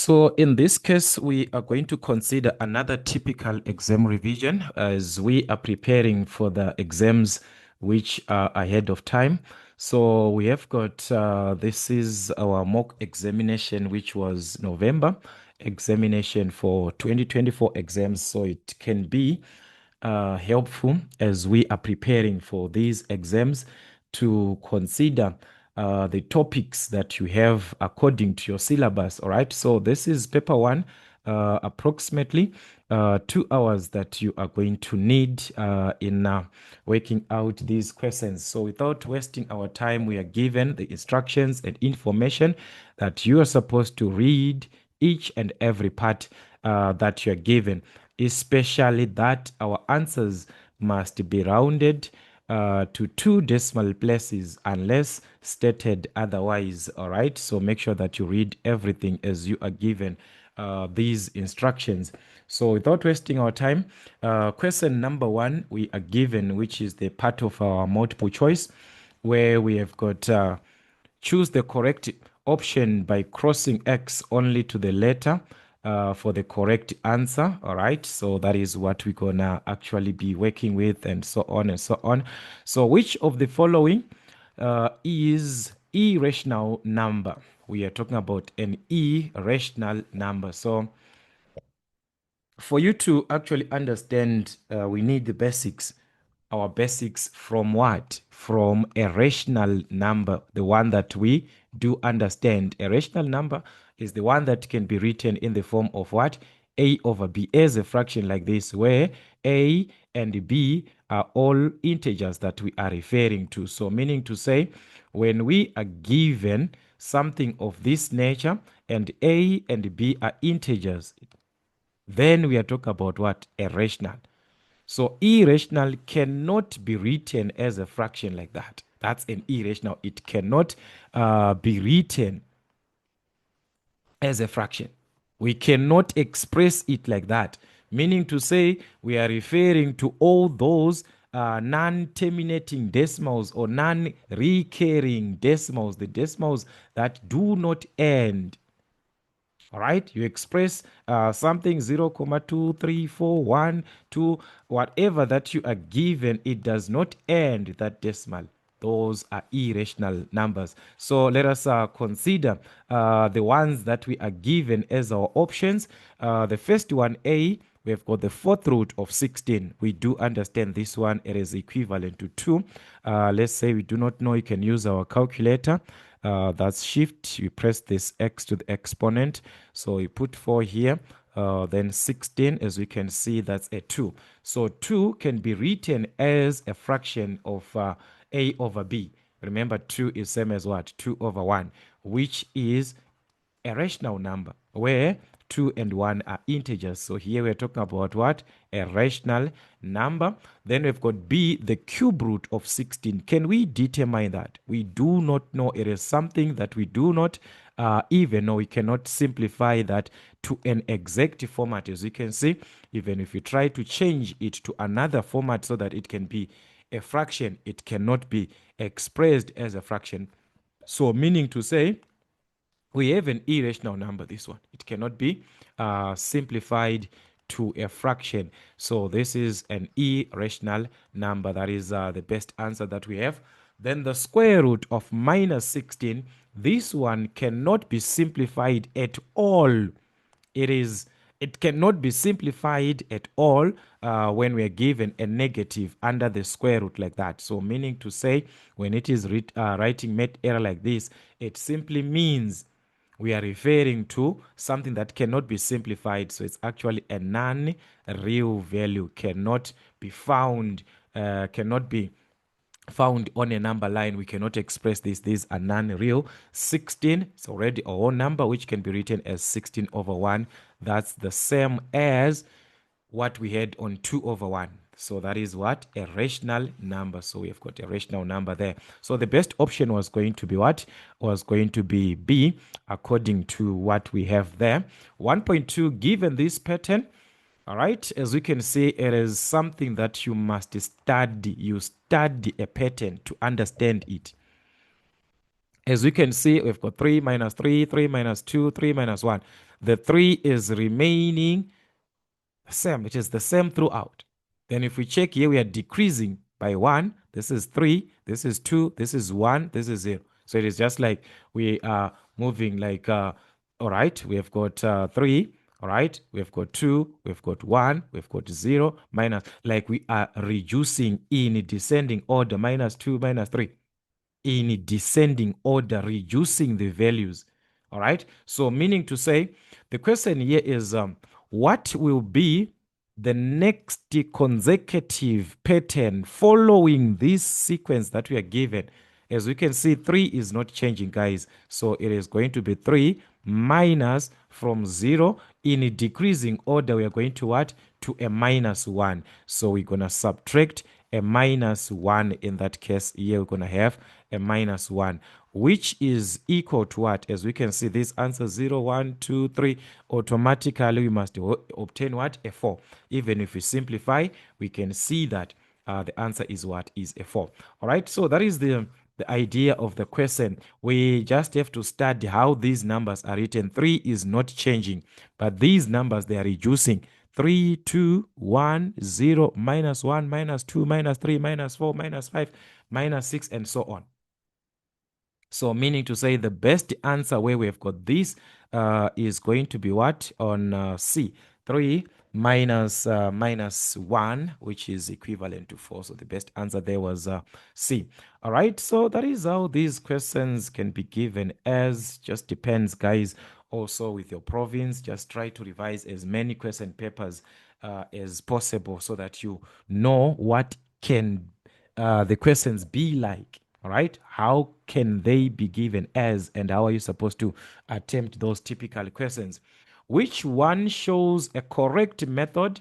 So in this case, we are going to consider another typical exam revision as we are preparing for the exams which are ahead of time. So we have got, this is our mock examination, which was November examination for 2024 exams. So it can be helpful as we are preparing for these exams to consider the topics that you have according to your syllabus. All right. So this is paper one, approximately 2 hours that you are going to need in working out these questions. So without wasting our time, we are given the instructions and information that you are supposed to read each and every part that you are given, especially that our answers must be rounded to 2 decimal places unless stated otherwise. All right, so make sure that you read everything as you are given these instructions. So without wasting our time, question number one we are given, which is the part of our multiple choice, where we have got choose the correct option by crossing X only to the letter for the correct answer. All right, so that is what we're gonna actually be working with, and so on and so on. So which of the following is irrational number? We are talking about an irrational number. So for you to actually understand, we need the basics. Our basics from what? From a rational number, the one that we do understand. A rational number is the one that can be written in the form of what? A over B as a fraction like this, where A and B are all integers that we are referring to. So meaning to say, when we are given something of this nature and A and B are integers, then we are talking about what? A rational. So irrational cannot be written as a fraction like that. That's an irrational. It cannot be written as a fraction. We cannot express it like that. Meaning to say, we are referring to all those non-terminating decimals or non-recurring decimals, the decimals that do not end. All right, you express something 0, 2, 3, 4, 1, 2, whatever that you are given, it does not end that decimal. Those are irrational numbers. So let us consider the ones that we are given as our options. The first one, A, we have got the fourth root of 16. We do understand this one. It is equivalent to 2. Let's say we do not know. You can use our calculator. That's shift. You press this x to the exponent. So you put 4 here. Then 16, as we can see, that's a 2. So 2 can be written as a fraction of a over b. Remember, 2 is same as what? 2 over 1, which is a rational number where 2 and 1 are integers. So here we're talking about what? A rational number. Then we've got B, the cube root of 16. Can we determine that? We do not know. It is something that we do not even know. We cannot simplify that to an exact format. As you can see, even if you try to change it to another format so that it can be a fraction, it cannot be expressed as a fraction. So meaning to say, we have an irrational number, this one. It cannot be simplified to a fraction. So this is an irrational number. That is the best answer that we have. Then the square root of minus 16, this one cannot be simplified at all. It cannot be simplified at all when we are given a negative under the square root like that. So meaning to say, when it is writing made error like this, it simply means we are referring to something that cannot be simplified. So it's actually a non-real value, cannot be found on a number line. We cannot express this. These are non-real. 16 is already a whole number, which can be written as 16 over 1. That's the same as what we had on 2 over 1. So that is what? A rational number. So we have got a rational number there. So the best option was going to be what? Was going to be B, according to what we have there. 1.2, given this pattern, all right, as we can see, it is something that you must study. You study a pattern to understand it. As we can see, we've got 3 minus 3, 3 minus 2, 3 minus 1. The 3 is remaining same. It is the same throughout. Then if we check here, we are decreasing by 1. This is 3. This is 2. This is 1. This is 0. So it is just like we are moving like, all right, we have got 3. All right, we've got 2, we've got 1, we've got 0, minus, like we are reducing in descending order, minus 2, minus 3, in descending order, reducing the values. All right, so meaning to say, the question here is what will be the next consecutive pattern following this sequence that we are given? As we can see, 3 is not changing, guys. So it is going to be 3 minus from 0. In a decreasing order, we are going to what? To a minus 1. So we're going to subtract a minus 1 in that case. Here we're going to have a minus 1, which is equal to what? As we can see, this answer 0, 1, 2, 3. Automatically, we must obtain what? A 4. Even if we simplify, we can see that the answer is what? Is a 4. All right, so that is the idea of the question. We just have to study how these numbers are written. 3 is not changing, but these numbers, they are reducing. 3, 2, 1, 0, minus 1, minus 2, minus 3, minus 4, minus 5, minus 6, and so on. So meaning to say the best answer where we've got this is going to be what? On C. 3 minus 1, which is equivalent to 4. So the best answer there was C. All right, so that is how these questions can be given, as just depends, guys. Also with your province, just try to revise as many question papers as possible so that you know what can the questions be like. All right, how can they be given as, and how are you supposed to attempt those typical questions? Which one shows a correct method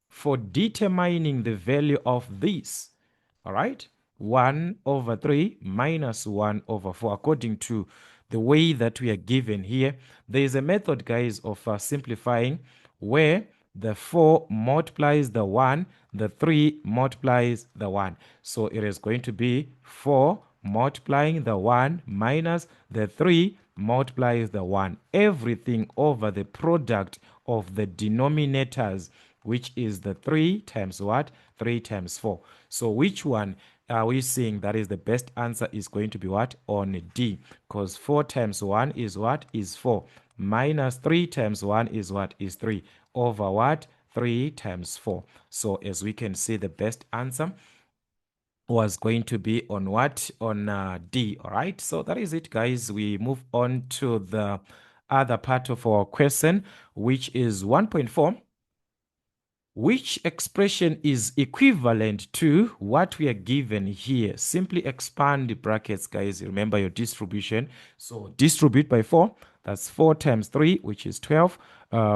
for determining the value of this? All right, 1 over 3 minus 1 over 4, according to the way that we are given here. There is a method, guys, of simplifying where the 4 multiplies the 1, the 3 multiplies the 1. So it is going to be 4 multiplying the 1 minus the 3 multiplies the 1. Everything over the product of the denominators, which is the 3 times what? 3 times 4. So which one are we seeing that is the best answer is going to be what? On D, because 4 times 1 is what? Is 4. Minus 3 times 1 is what? Is 3. Over what? 3 times 4. So as we can see, the best answer was going to be on what? On D. All right, so that is it, guys. We move on to the other part of our question, which is 1.4. Which expression is equivalent to what we are given here? Simply expand the brackets, guys. Remember your distribution. So distribute by 4. That's 4 times 3, which is 12.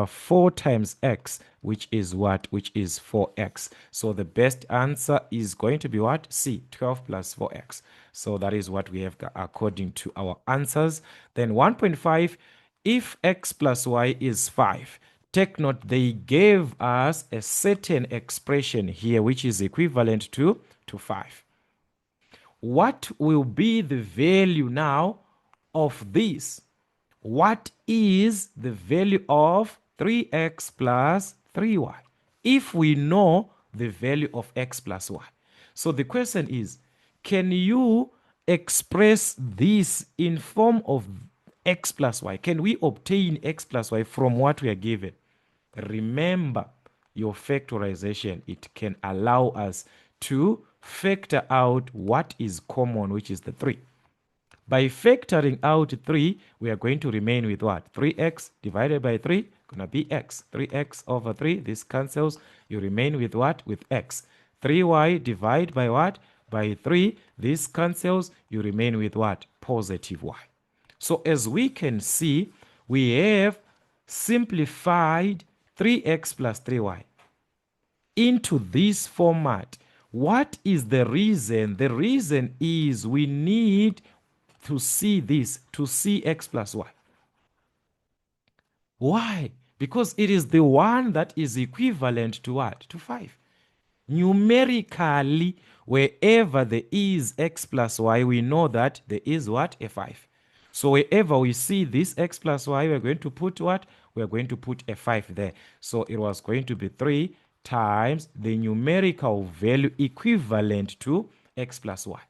4 times x, which is what? Which is 4x. So the best answer is going to be what? C, 12 plus 4x. So that is what we have according to our answers. Then 1.5, if x plus y is 5. Take note, they gave us a certain expression here, which is equivalent to 5. What will be the value now of this? What is the value of 3x plus 3y? If we know the value of x plus y. So the question is, can you express this in form of x plus y? Can we obtain x plus y from what we are given? Remember your factorization. It can allow us to factor out what is common, which is the 3. By factoring out 3, we are going to remain with what? 3x divided by 3, going to be x. 3x over 3, this cancels. You remain with what? With x. 3y divided by what? By 3, this cancels. You remain with what? Positive y. So as we can see, we have simplified 3x plus 3y into this format. What is the reason? The reason is we need to see this, to see x plus y. Why? Because it is the one that is equivalent to what? To 5. Numerically, wherever there is x plus y, we know that there is what? A 5. So wherever we see this x plus y, we're going to put what? We're going to put a 5 there. So it was going to be 3 times the numerical value equivalent to x plus y.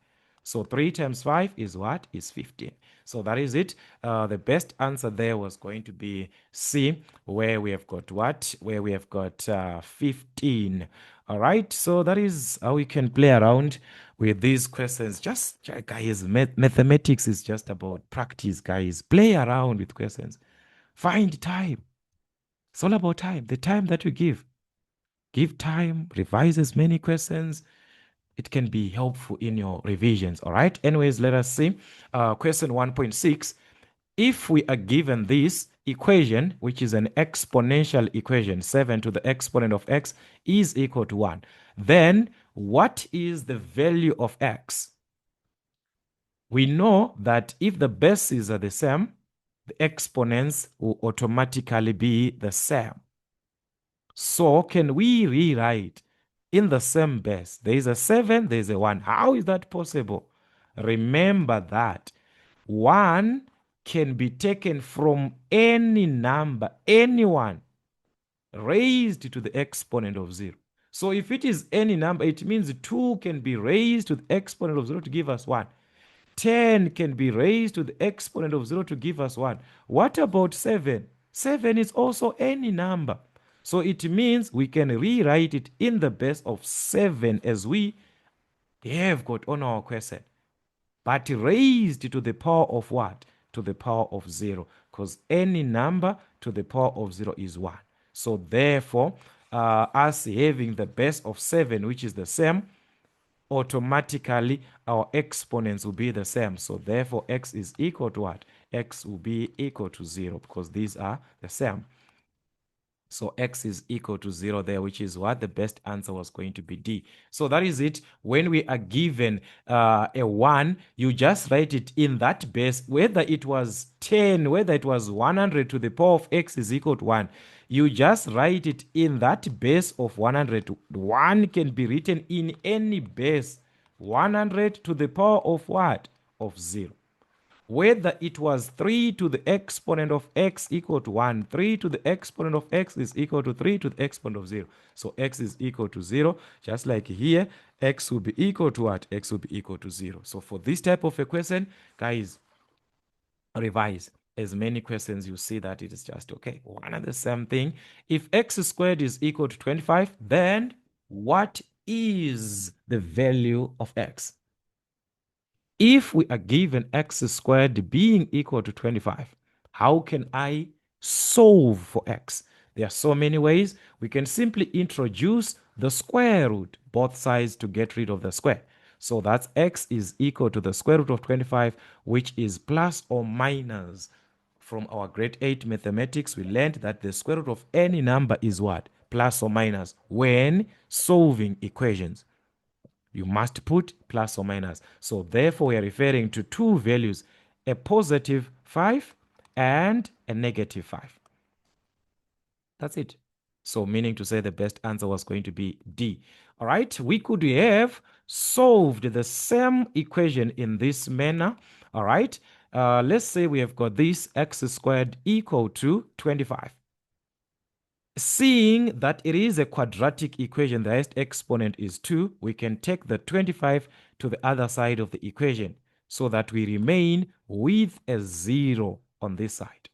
So 3 times 5 is what? Is 15. So that is it. The best answer there was going to be C, where we have got what? Where we have got 15. All right. So that is how we can play around with these questions. Just, guys, mathematics is just about practice, guys. Play around with questions. Find time. It's all about time. The time that you give. Give time, revise as many questions. It can be helpful in your revisions. All right. Anyways, let us see. Question 1.6. If we are given this equation, which is an exponential equation, 7 to the exponent of x is equal to 1, then what is the value of x? We know that if the bases are the same, the exponents will automatically be the same. So can we rewrite in the same base? There is a 7, there is a 1. How is that possible? Remember that 1 can be taken from any number, anyone, raised to the exponent of 0. So if it is any number, it means 2 can be raised to the exponent of 0 to give us 1. 10 can be raised to the exponent of 0 to give us 1. What about 7? 7 is also any number. So it means we can rewrite it in the base of 7 as we have got on our question. But raised to the power of what? To the power of 0. Because any number to the power of 0 is 1. So therefore, us having the base of 7, which is the same, automatically our exponents will be the same. So therefore, x is equal to what? X will be equal to 0 because these are the same. So x is equal to 0 there, which is what the best answer was going to be D. So that is it. When we are given a 1, you just write it in that base, whether it was 10, whether it was 100 to the power of x is equal to 1. You just write it in that base of 100. 1 can be written in any base. 100 to the power of what? Of 0. Whether it was 3 to the exponent of x equal to 1, 3 to the exponent of x is equal to 3 to the exponent of 0. So x is equal to 0. Just like here, x will be equal to what? X will be equal to 0. So for this type of equation, guys, revise as many questions. You see that it is just okay. One and the same thing. If x squared is equal to 25, then what is the value of x? If we are given x squared being equal to 25, how can I solve for x? There are so many ways. We can simply introduce the square root, both sides, to get rid of the square. So that's x is equal to the square root of 25, which is plus or minus. From our grade 8 mathematics, we learned that the square root of any number is what? Plus or minus when solving equations. You must put plus or minus. So therefore, we are referring to two values, a positive 5 and a negative 5. That's it. So meaning to say the best answer was going to be D. All right, we could have solved the same equation in this manner. All right, let's say we have got this x squared equal to 25. Seeing that it is a quadratic equation, the highest exponent is 2, we can take the 25 to the other side of the equation so that we remain with a 0 on this side.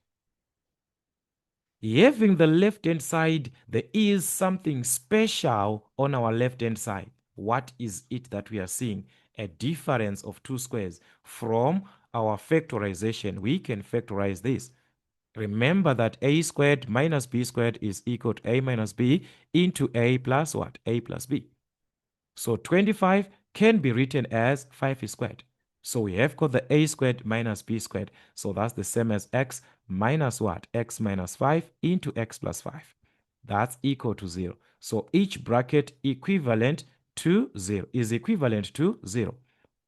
Having the left-hand side, there is something special on our left-hand side. What is it that we are seeing? A difference of 2 squares. From our factorization, we can factorize this. Remember that a squared minus b squared is equal to a minus b into a plus what? A plus b. So 25 can be written as 5 squared. So we have got the a squared minus b squared. So that's the same as x minus what? X minus 5 into x plus 5. That's equal to 0. So each bracket equivalent to 0 is equivalent to 0.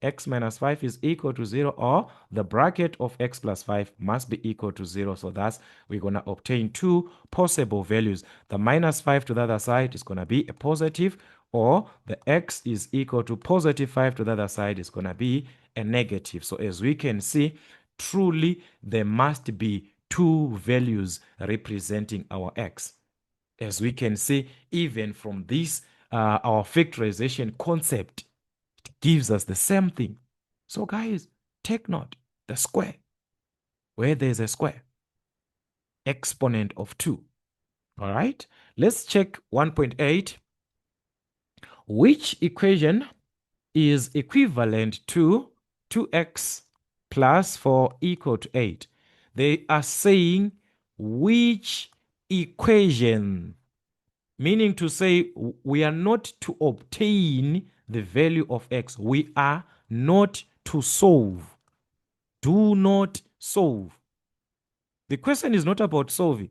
X minus 5 is equal to 0, or the bracket of x plus 5 must be equal to 0. So that's, we're going to obtain two possible values. The minus 5 to the other side is going to be a positive, or the x is equal to positive 5 to the other side is going to be a negative. So as we can see, truly there must be two values representing our x. As we can see, even from this, our factorization concept, it gives us the same thing. So guys, take note, the square, where there's a square, exponent of 2. All right, let's check 1.8. Which equation is equivalent to 2x plus 4 equal to 8? They are saying which equation, meaning to say we are not to obtain the value of x. We are not to solve. Do not solve. The question is not about solving.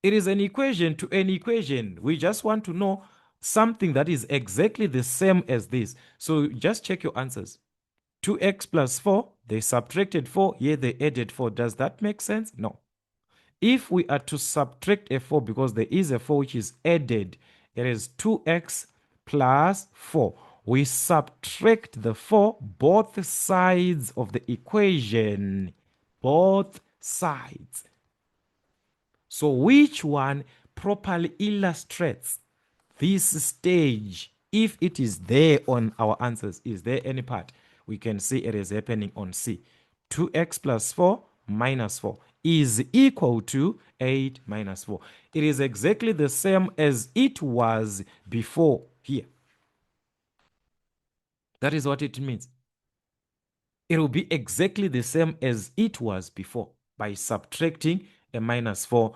It is an equation to an equation. We just want to know something that is exactly the same as this. So just check your answers. 2x plus 4, they subtracted 4, here they added 4. Does that make sense? No. If we are to subtract a 4, because there is a 4 which is added, it is 2x plus 4. We subtract the 4, both sides of the equation. Both sides. So which one properly illustrates this stage? If it is there on our answers, is there any part? We can see it is happening on C. 2x plus 4 minus 4 is equal to 8 minus 4. It is exactly the same as it was before here. That is what it means. It will be exactly the same as it was before by subtracting a minus 4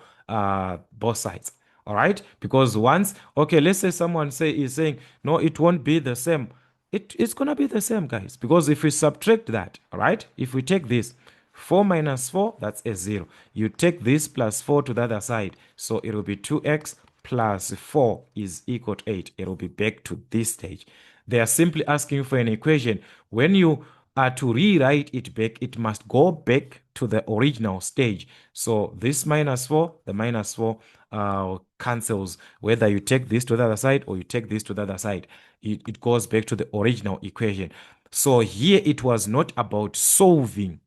both sides. All right, because once, okay, let's say someone is saying no, it won't be the same. It's gonna be the same, guys, because if we subtract that, all right, if we take this 4 minus 4, that's a 0. You take this plus 4 to the other side, so it will be 2x plus 4 is equal to 8. It will be back to this stage. They are simply asking for an equation. When you are to rewrite it back, it must go back to the original stage. So this minus 4, the minus 4 cancels. Whether you take this to the other side or you take this to the other side, it goes back to the original equation. So here it was not about solving.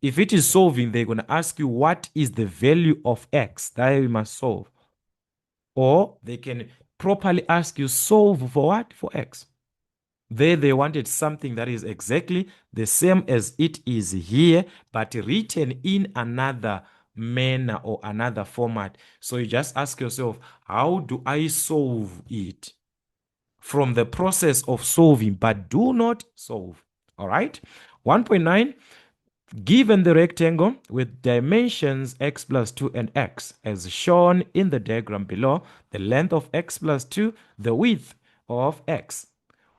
If it is solving, they're going to ask you what is the value of x that you must solve. Or they can properly ask you solve for what? For x. They wanted something that is exactly the same as it is here, but written in another manner or another format. So you just ask yourself, how do I solve it? From the process of solving, but do not solve. All right. 1.9. Given the rectangle with dimensions x plus 2 and x, as shown in the diagram below, the length of x plus 2, the width of x.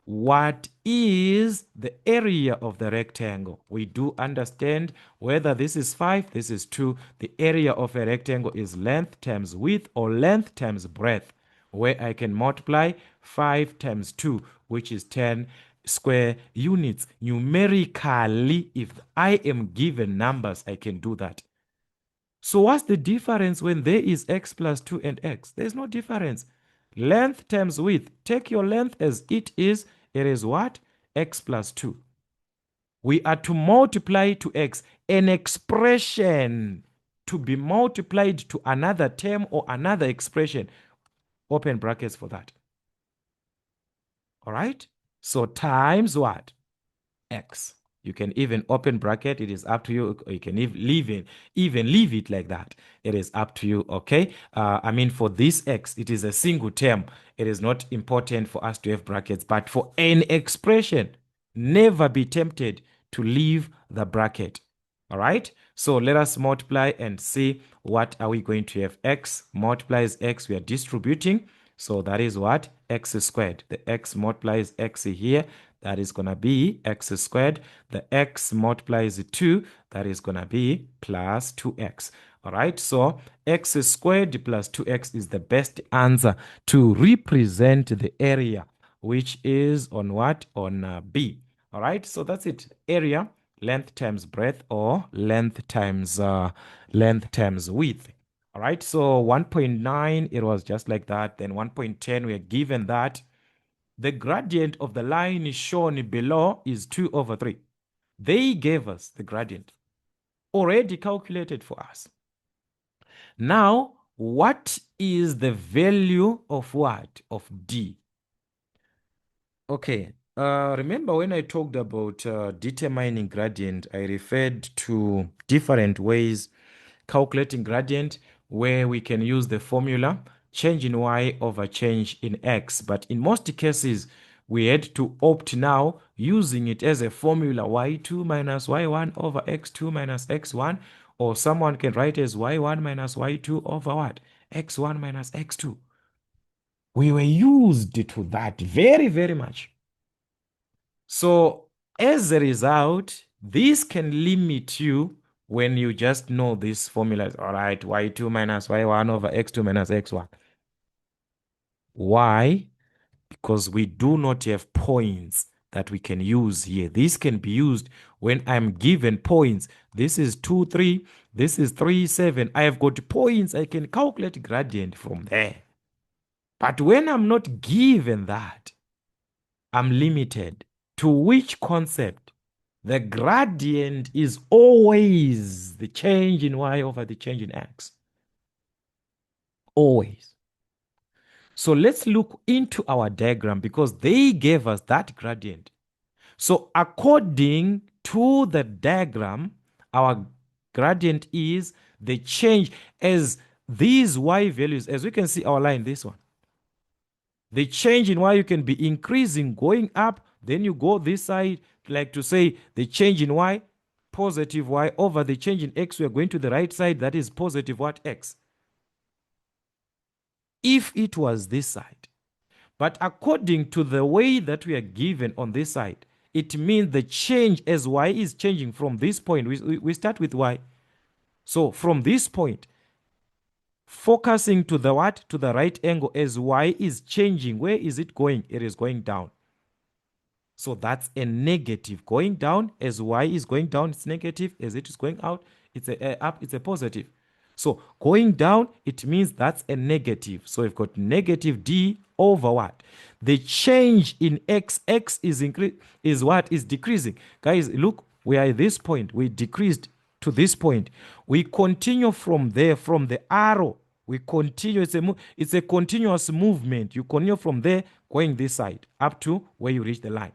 What is the area of the rectangle? We do understand whether this is 5, this is 2. The area of a rectangle is length times width or length times breadth, where I can multiply 5 times 2, which is 10 square units. Numerically, if I am given numbers, I can do that. So what's the difference when there is x plus 2 and x? There's no difference. Length times width. Take your length as it is. It is what? X plus 2. We are to multiply to x, an expression to be multiplied to another term or another expression. Open brackets for that. All right? So times what? X. You can even open bracket. It is up to you. You can even leave it like that. It is up to you. Okay. I mean, for this X, it is a single term. It is not important for us to have brackets, but for an expression, never be tempted to leave the bracket. All right. So let us multiply and see what are we going to have. X multiplies X. We are distributing. So that is what? X squared. The X multiplies X here. That is going to be x squared. The x multiplies 2. That is going to be plus 2x. All right. So x squared plus 2x is the best answer to represent the area, which is on what? On B. All right. So that's it. Area, length times breadth, or length times width. All right. So 1.9, it was just like that. Then 1.10, we are given that The gradient of the line shown below is 2 over 3. They gave us the gradient already calculated for us. Now, what is the value of what? Of D. Okay, remember when I talked about determining gradient, I referred to different ways calculating gradient where we can use the formula change in y over change in x. But in most cases, we had to opt now using it as a formula y2 minus y1 over x2 minus x1, or someone can write as y1 minus y2 over what? x1 minus x2. We were used to that very, very much. So as a result, this can limit you when you just know these formulas. All right, y2 minus y1 over x2 minus x1. Why? Because we do not have points that we can use here. This can be used when I'm given points. This is 2, 3. This is 3, 7. I have got points. I can calculate gradient from there. But when I'm not given that, I'm limited. To which concept? The gradient is always the change in y over the change in x. Always. So let's look into our diagram because they gave us that gradient. So according to the diagram, our gradient is the change as these y values, as we can see our line, this one. The change in y, you can be increasing, going up, then you go this side, like to say the change in y, positive y, over the change in x, we are going to the right side, that is positive what? X. If it was this side. But according to the way that we are given on this side, it means the change as y is changing from this point. We start with y. So from this point, focusing to the what? To the right angle as y is changing. Where is it going? It is going down. So that's a negative. Going down as y is going down, it's negative. As it is going out, it's up, it's a positive. So going down, it means that's a negative. So we've got negative d over what? The change in x is what? Is decreasing. Guys, look, we are at this point. We decreased to this point. We continue from there, from the arrow. We continue. It's a continuous movement. You continue from there, going this side, up to where you reach the line.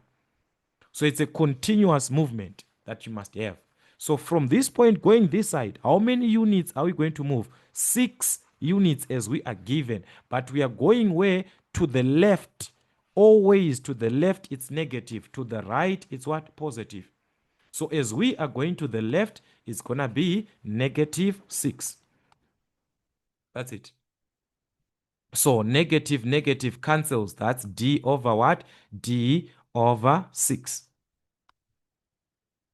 So it's a continuous movement that you must have. So from this point going this side, how many units are we going to move? 6 units as we are given. But we are going where? To the left. Always to the left, it's negative. To the right, it's what? Positive. So as we are going to the left, it's going to be negative 6. That's it. So negative, negative cancels. That's d over what? D over 6.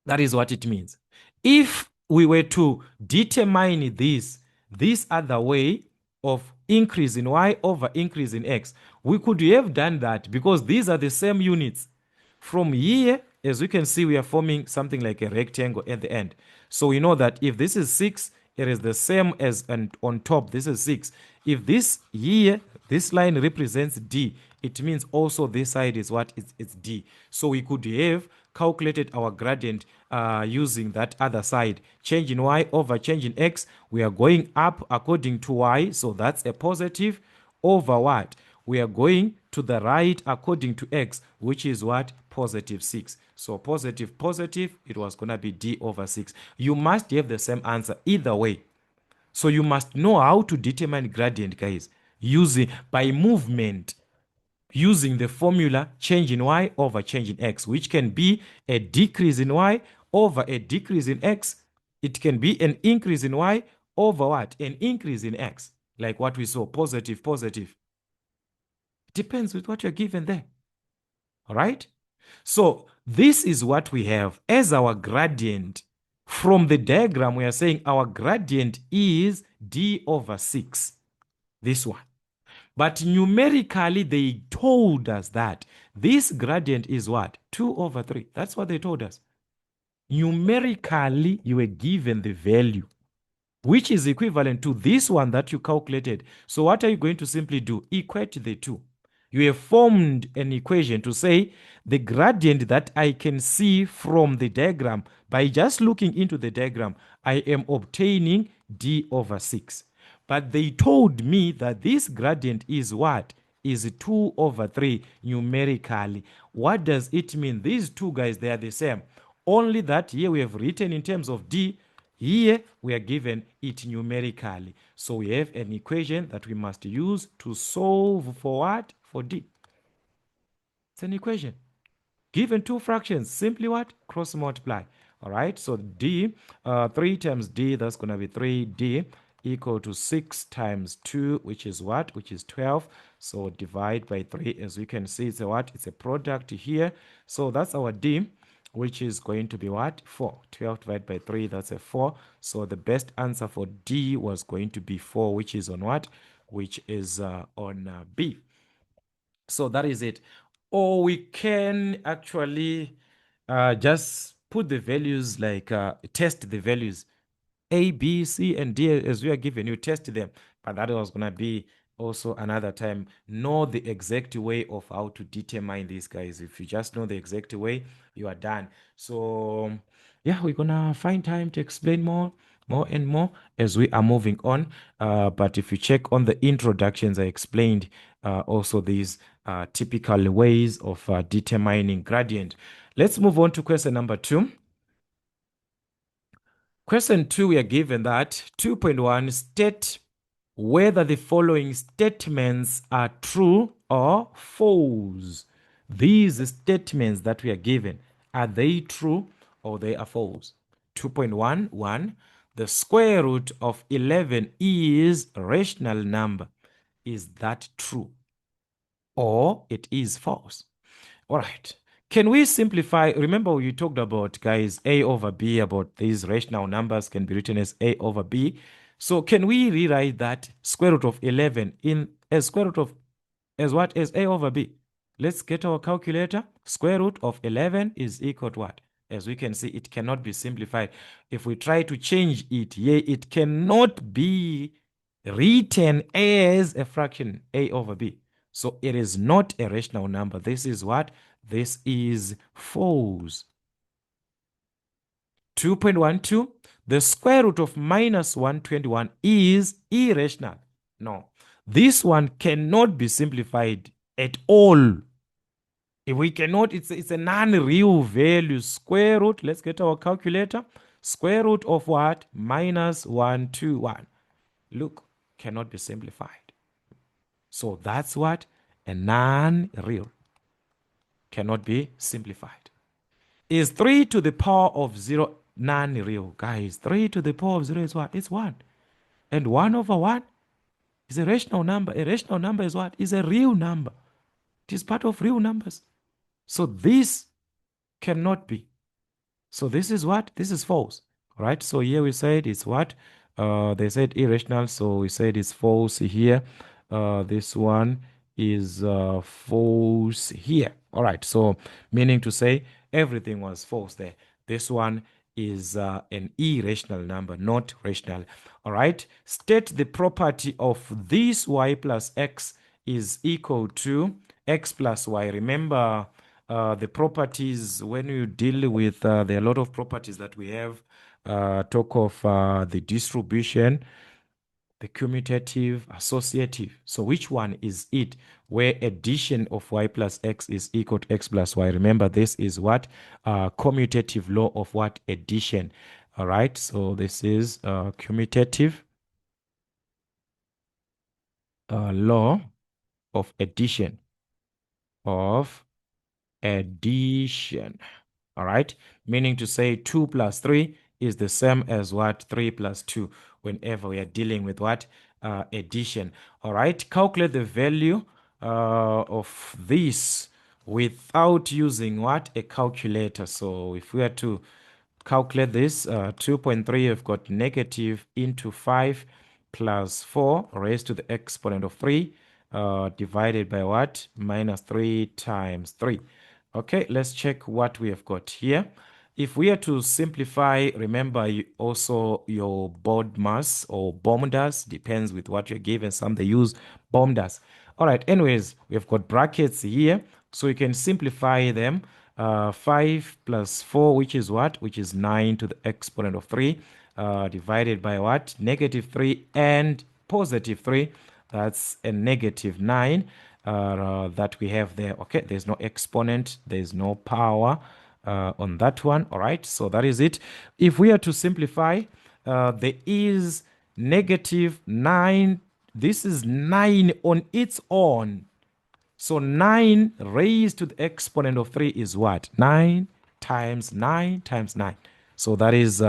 That is what it means. If we were to determine this other way of increase in y over increase in x, we could have done that because these are the same units. From here, as we can see, we are forming something like a rectangle at the end. So we know that if this is 6, it is the same as, and on top, this is 6. If this here, this line represents d, it means also this side is what? It's d. So we could have calculated our gradient using that other side. Change in y over change in x. We are going up according to y, so that's a positive, over what? We are going to the right according to x, which is what? Positive 6. So positive, positive, it was going to be d over 6. You must have the same answer either way. So you must know how to determine gradient, guys, using by movement, using the formula change in y over change in x, which can be a decrease in y over a decrease in x. It can be an increase in y over what? An increase in x, like what we saw, positive, positive. It depends with what you're given there. All right? So this is what we have as our gradient. From the diagram, we are saying our gradient is d over 6. This one. But numerically, they told us that this gradient is what? 2 over 3. That's what they told us. Numerically, you were given the value, which is equivalent to this one that you calculated. So what are you going to simply do? Equate the two. You have formed an equation to say the gradient that I can see from the diagram, by just looking into the diagram, I am obtaining d over 6. But they told me that this gradient is what? Is 2 over 3 numerically. What does it mean? These two guys, they are the same. Only that here we have written in terms of d. Here we are given it numerically. So we have an equation that we must use to solve for what? For d. It's an equation. Given two fractions, simply what? Cross multiply. All right, so d, 3 times d, that's going to be 3d equal to 6 times 2, which is what? Which is 12. So divide by 3. As you can see, it's a what? It's a product here. So that's our d, which is going to be what? 4. 12 divided by 3, that's a 4. So the best answer for d was going to be 4, which is on what? Which is on B. So that is it. Or we can actually just put the values, like test the values A, B, C, and D as we are given. You test them, but that was going to be also another time. Know the exact way of how to determine these guys. If you just know the exact way, you are done. So yeah, we're going to find time to explain more and more as we are moving on. But if you check on the introductions, I explained also these typical ways of determining gradient. Let's move on to question number 2. Question 2, we are given that 2.1, state whether the following statements are true or false. These statements that we are given, are they true or they are false? 2.1, 1, the square root of 11 is a rational number. Is that true or it is false? All right. Can we simplify? Remember, we talked about, guys, a over b, about these rational numbers can be written as a over b. So can we rewrite that square root of 11 in as square root of, as what? As a over b. Let's get our calculator. Square root of 11 is equal to what? As we can see, it cannot be simplified. If we try to change it here, it cannot be written as a fraction, a over b. So it is not a rational number. This is what? This is false. 2.12, the square root of minus 121 is irrational. No, this one cannot be simplified at all. If we cannot, it's a non-real value. Square root, let's get our calculator. Square root of what? Minus 121. Look, cannot be simplified. So that's what? A non-real. Cannot be simplified. Is 3 to the power of 0 non-real? Guys, 3 to the power of 0 is what? It's 1. And 1 over 1 is a rational number. A rational number is what? Is a real number. It is part of real numbers. So this cannot be. So this is what? This is false, right? So here we said it's what? They said irrational, so we said it's false here. This one is false here. All right, so meaning to say everything was false there. This one is an irrational number, not rational. All right, state the property of this y plus x is equal to x plus y. Remember, the properties, when you deal with, there are a lot of properties that we have. Talk of the distribution, the commutative, associative. So which one is it where addition of y plus x is equal to x plus y? Remember, this is what? Commutative law of what? Addition. All right, so this is commutative law of addition. All right, meaning to say 2 plus 3 is the same as what? 3 plus 2, whenever we are dealing with what? Addition. All right, calculate the value of this without using what? A calculator. So if we are to calculate this, 2.3, we've got negative into 5 plus 4 raised to the exponent of 3 divided by what? Minus 3 times 3. Okay, let's check what we have got here. If we are to simplify, remember also your BODMAS or BOMDAS, depends with what you're given. Some they use BOMDAS. All right, anyways, we've got brackets here, so you can simplify them. 5 plus 4, which is what? Which is 9 to the exponent of 3, divided by what? Negative 3 and positive 3. That's a negative 9 that we have there. Okay, there's no exponent, there's no power on that one. All right, so that is it. If we are to simplify, there is negative 9. This is 9 on its own. So 9 raised to the exponent of 3 is what? 9 times 9 times 9. So that is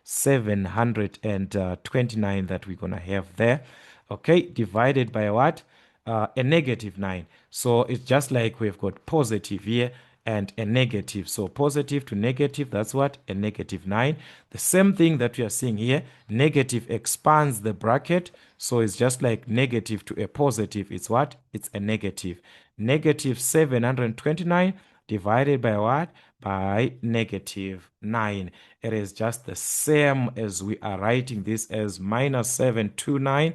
729 that we're going to have there. Okay, divided by what? A negative 9. So it's just like we've got positive here and a negative. So positive to negative, that's what? A negative 9. The same thing that we are seeing here, negative expands the bracket. So it's just like negative to a positive. It's what? It's a negative. Negative 729 divided by what? By negative 9. It is just the same as we are writing this as minus 729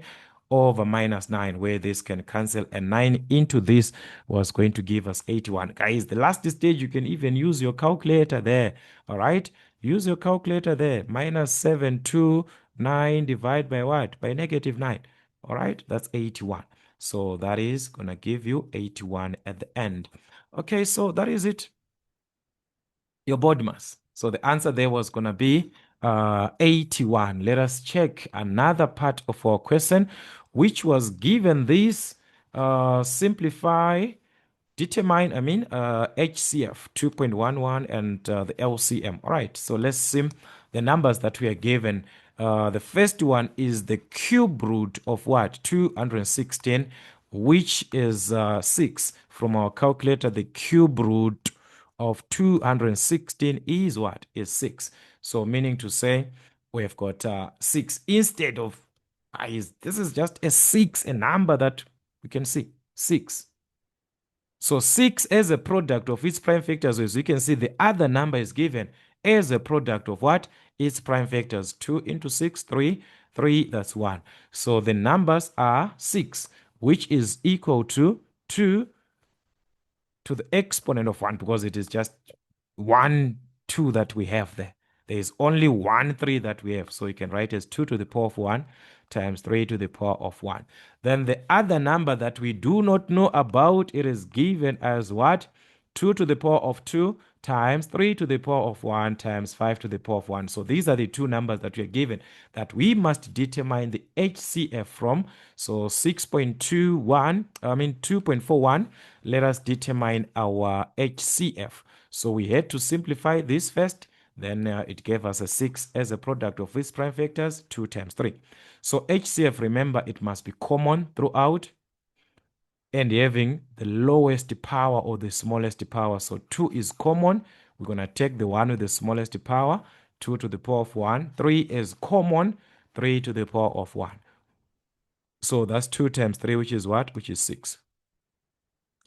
over minus 9, where this can cancel, and 9 into this was going to give us 81. Guys, the last stage, you can even use your calculator there. All right, use your calculator there. Minus 729 divided by what? By negative 9. All right, that's 81. So that is going to give you 81 at the end. Okay, so that is it. Your body mass. So the answer there was going to be 81. Let us check another part of our question, which was given this simplify, determine, HCF 2.11 and the LCM. All right, so let's see the numbers that we are given. The first one is the cube root of what? 216, which is 6. From our calculator, the cube root of 216 is what? Is 6. So meaning to say we've got 6 instead of this is just a 6, a number that we can see 6. So 6 as a product of its prime factors, as you can see, the other number is given as a product of what? Its prime factors. 2 into 6, 3. 3, that's 1. So the numbers are 6, which is equal to 2 to the exponent of 1, because it is just 1, 2 that we have there. There is only 1, 3 that we have. So you can write as 2 to the power of 1 times 3 to the power of 1. Then the other number that we do not know about, it is given as what? 2 to the power of 2 times 3 to the power of 1 times 5 to the power of 1. So these are the two numbers that we are given that we must determine the HCF from. So 2.41, let us determine our HCF. So we had to simplify this first. Then it gave us a 6 as a product of its prime factors, 2 times 3. So HCF, remember, it must be common throughout and having the lowest power or the smallest power. So 2 is common. We're going to take the one with the smallest power, 2 to the power of 1. 3 is common, 3 to the power of 1. So that's 2 times 3, which is what? Which is 6.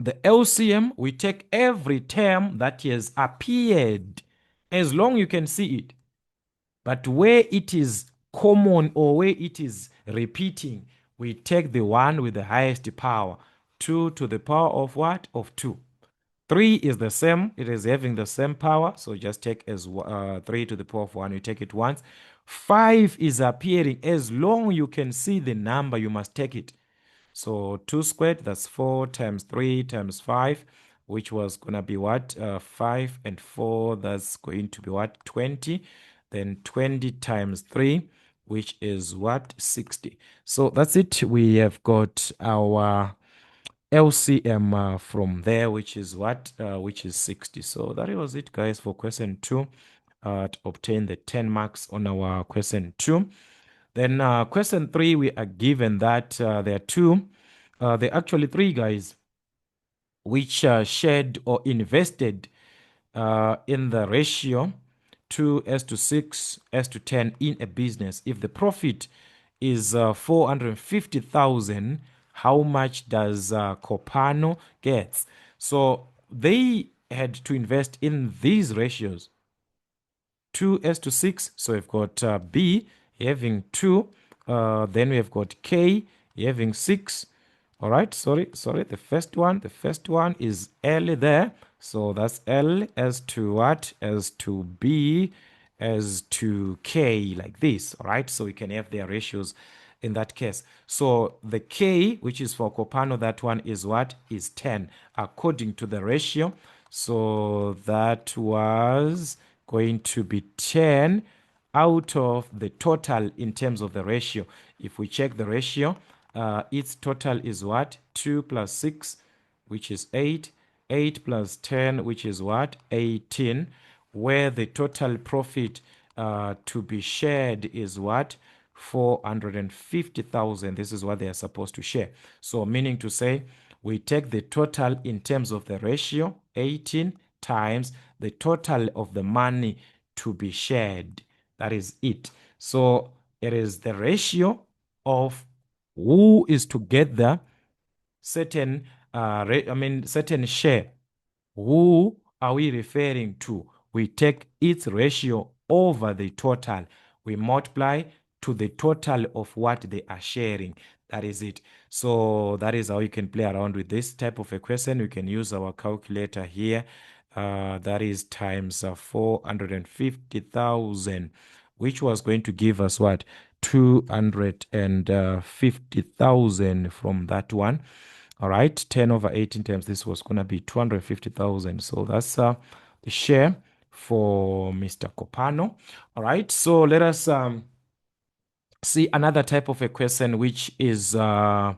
The LCM, we take every term that has appeared, as long you can see it. But where it is common or where it is repeating, we take the one with the highest power. 2 to the power of what? Of 2. 3 is the same. It is having the same power. So just take as 3 to the power of 1. You take it once. 5 is appearing. As long you can see the number, you must take it. So 2 squared, that's 4 times 3 times 5, which was going to be what? 5 and 4, that's going to be what? 20. Then 20 times 3, which is what? 60. So that's it. We have got our LCM from there, which is what? Which is 60. So that was it, guys, for question 2. To obtain the 10 marks on our question 2. Then question 3, we are given that there are two. There are actually 3 guys which shared or invested in the ratio 2:6 to 10 in a business. If the profit is 450,000, how much does Copano get? So they had to invest in these ratios 2:6. So we've got B having 2, then we have got K having 6, All right, sorry, the first one is L there. So that's L as to what? As to B as to K, like this. All right, so we can have their ratios in that case. So the K, which is for Copano, that one is what? Is 10 according to the ratio. So that was going to be 10 out of the total in terms of the ratio. If we check the ratio, its total is what? 2 plus 6, which is 8. 8 plus 10, which is what? 18. Where the total profit to be shared is what? 450,000. This is what they are supposed to share. So meaning to say, we take the total in terms of the ratio, 18 times the total of the money to be shared. That is it. So it is the ratio of who is to get the certain, certain share. Who are we referring to? We take its ratio over the total. We multiply to the total of what they are sharing. That is it. So that is how you can play around with this type of equation. We can use our calculator here. That is times 450,000, which was going to give us what? 250,000 from that one. All right, 10 over 18 times this was going to be 250,000. So that's the share for Mr. Copano. All right, so let us see another type of equation, which is on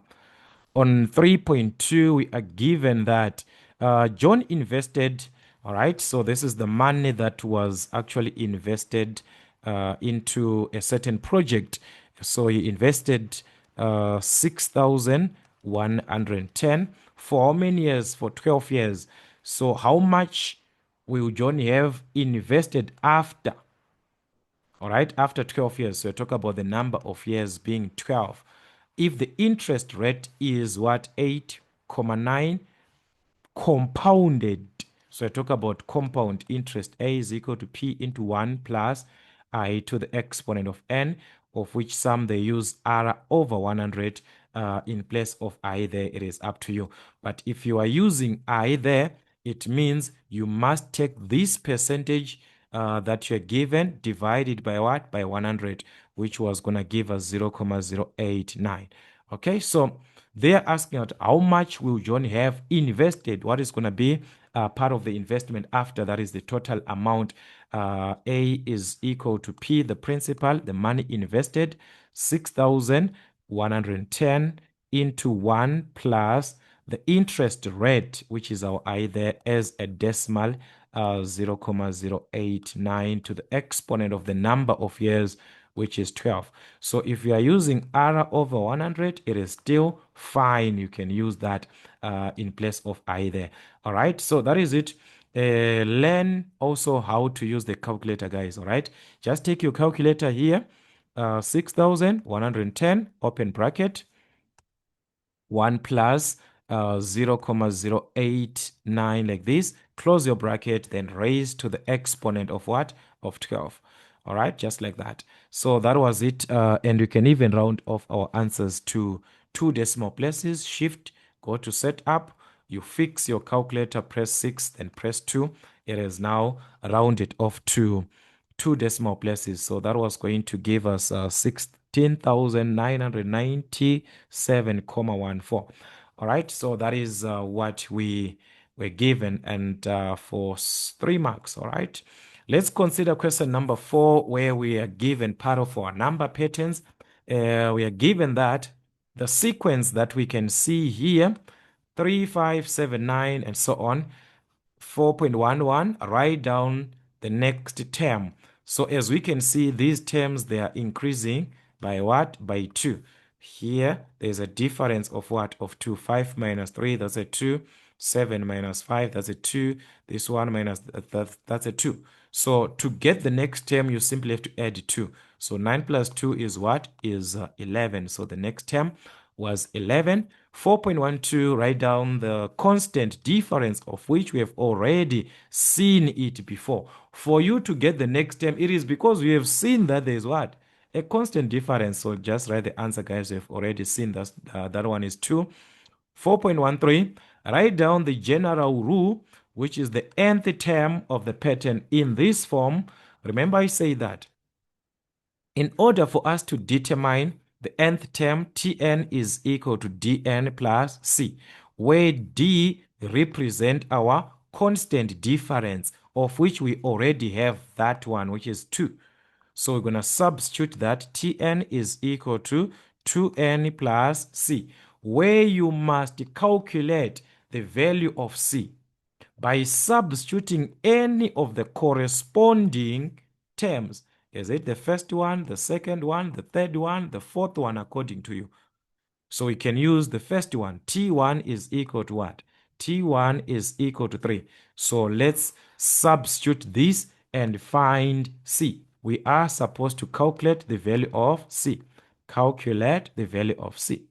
3.2. We are given that John invested. All right, so this is the money that was actually invested into a certain project. So he invested 6,110 for how many years? For 12 years. So how much will John have invested after? All right, after 12 years. So talk about the number of years being 12. If the interest rate is what? 8,9 compounded. So I talk about compound interest. A is equal to P into 1 plus I to the exponent of n, of which some they use R over 100 in place of I there. It is up to you. But if you are using I there, it means you must take this percentage that you're given, divided by what? By 100, which was going to give us 0,089. Okay, so they're asking out how much will John have invested? What is going to be part of the investment after? That is the total amount. A is equal to P, the principal, the money invested, 6,110 into 1 plus the interest rate, which is our I there as a decimal, 0,089 to the exponent of the number of years, which is 12. So if you are using R over 100, it is still fine. You can use that in place of I there. All right, so that is it. Learn also how to use the calculator, guys. All right, just take your calculator here, 6,110, open bracket, 1 plus 0,089, like this, close your bracket, then raise to the exponent of what? Of 12. All right, just like that. So that was it. And you can even round off our answers to 2 decimal places. Shift, go to setup. You fix your calculator, press 6, then press 2. It is now rounded off to 2 decimal places. So that was going to give us 16,997,14. All right, so that is what we were given, and for 3 marks. All right, let's consider question number 4, where we are given part of our number patterns. We are given that the sequence that we can see here, 3, 5, 7, 9, and so on, 4.11, write down the next term. So as we can see, these terms, they are increasing by what? By 2. Here, there's a difference of what? Of 2. 5 minus 3, that's a 2. 7 minus 5, that's a 2. This one minus that's a 2. So to get the next term, you simply have to add 2. So 9 plus 2 is what? Is 11. So the next term was 11. 4.12, write down the constant difference, of which we have already seen it before. For you to get the next term, it is because we have seen that there is what? A constant difference. So just write the answer, guys. We have already seen that. That one is 2. 4.13, write down the general rule, which is the nth term of the pattern in this form. Remember, I say that in order for us to determine the nth term, Tn is equal to Dn plus C, where D represent our constant difference, of which we already have that one, which is 2. So we're going to substitute that Tn is equal to 2n plus C, where you must calculate the value of C by substituting any of the corresponding terms. Is it the first one, the second one, the third one, the fourth one, according to you? So we can use the first one. T1 is equal to what? T1 is equal to 3. So let's substitute this and find C. We are supposed to calculate the value of C. Calculate the value of C.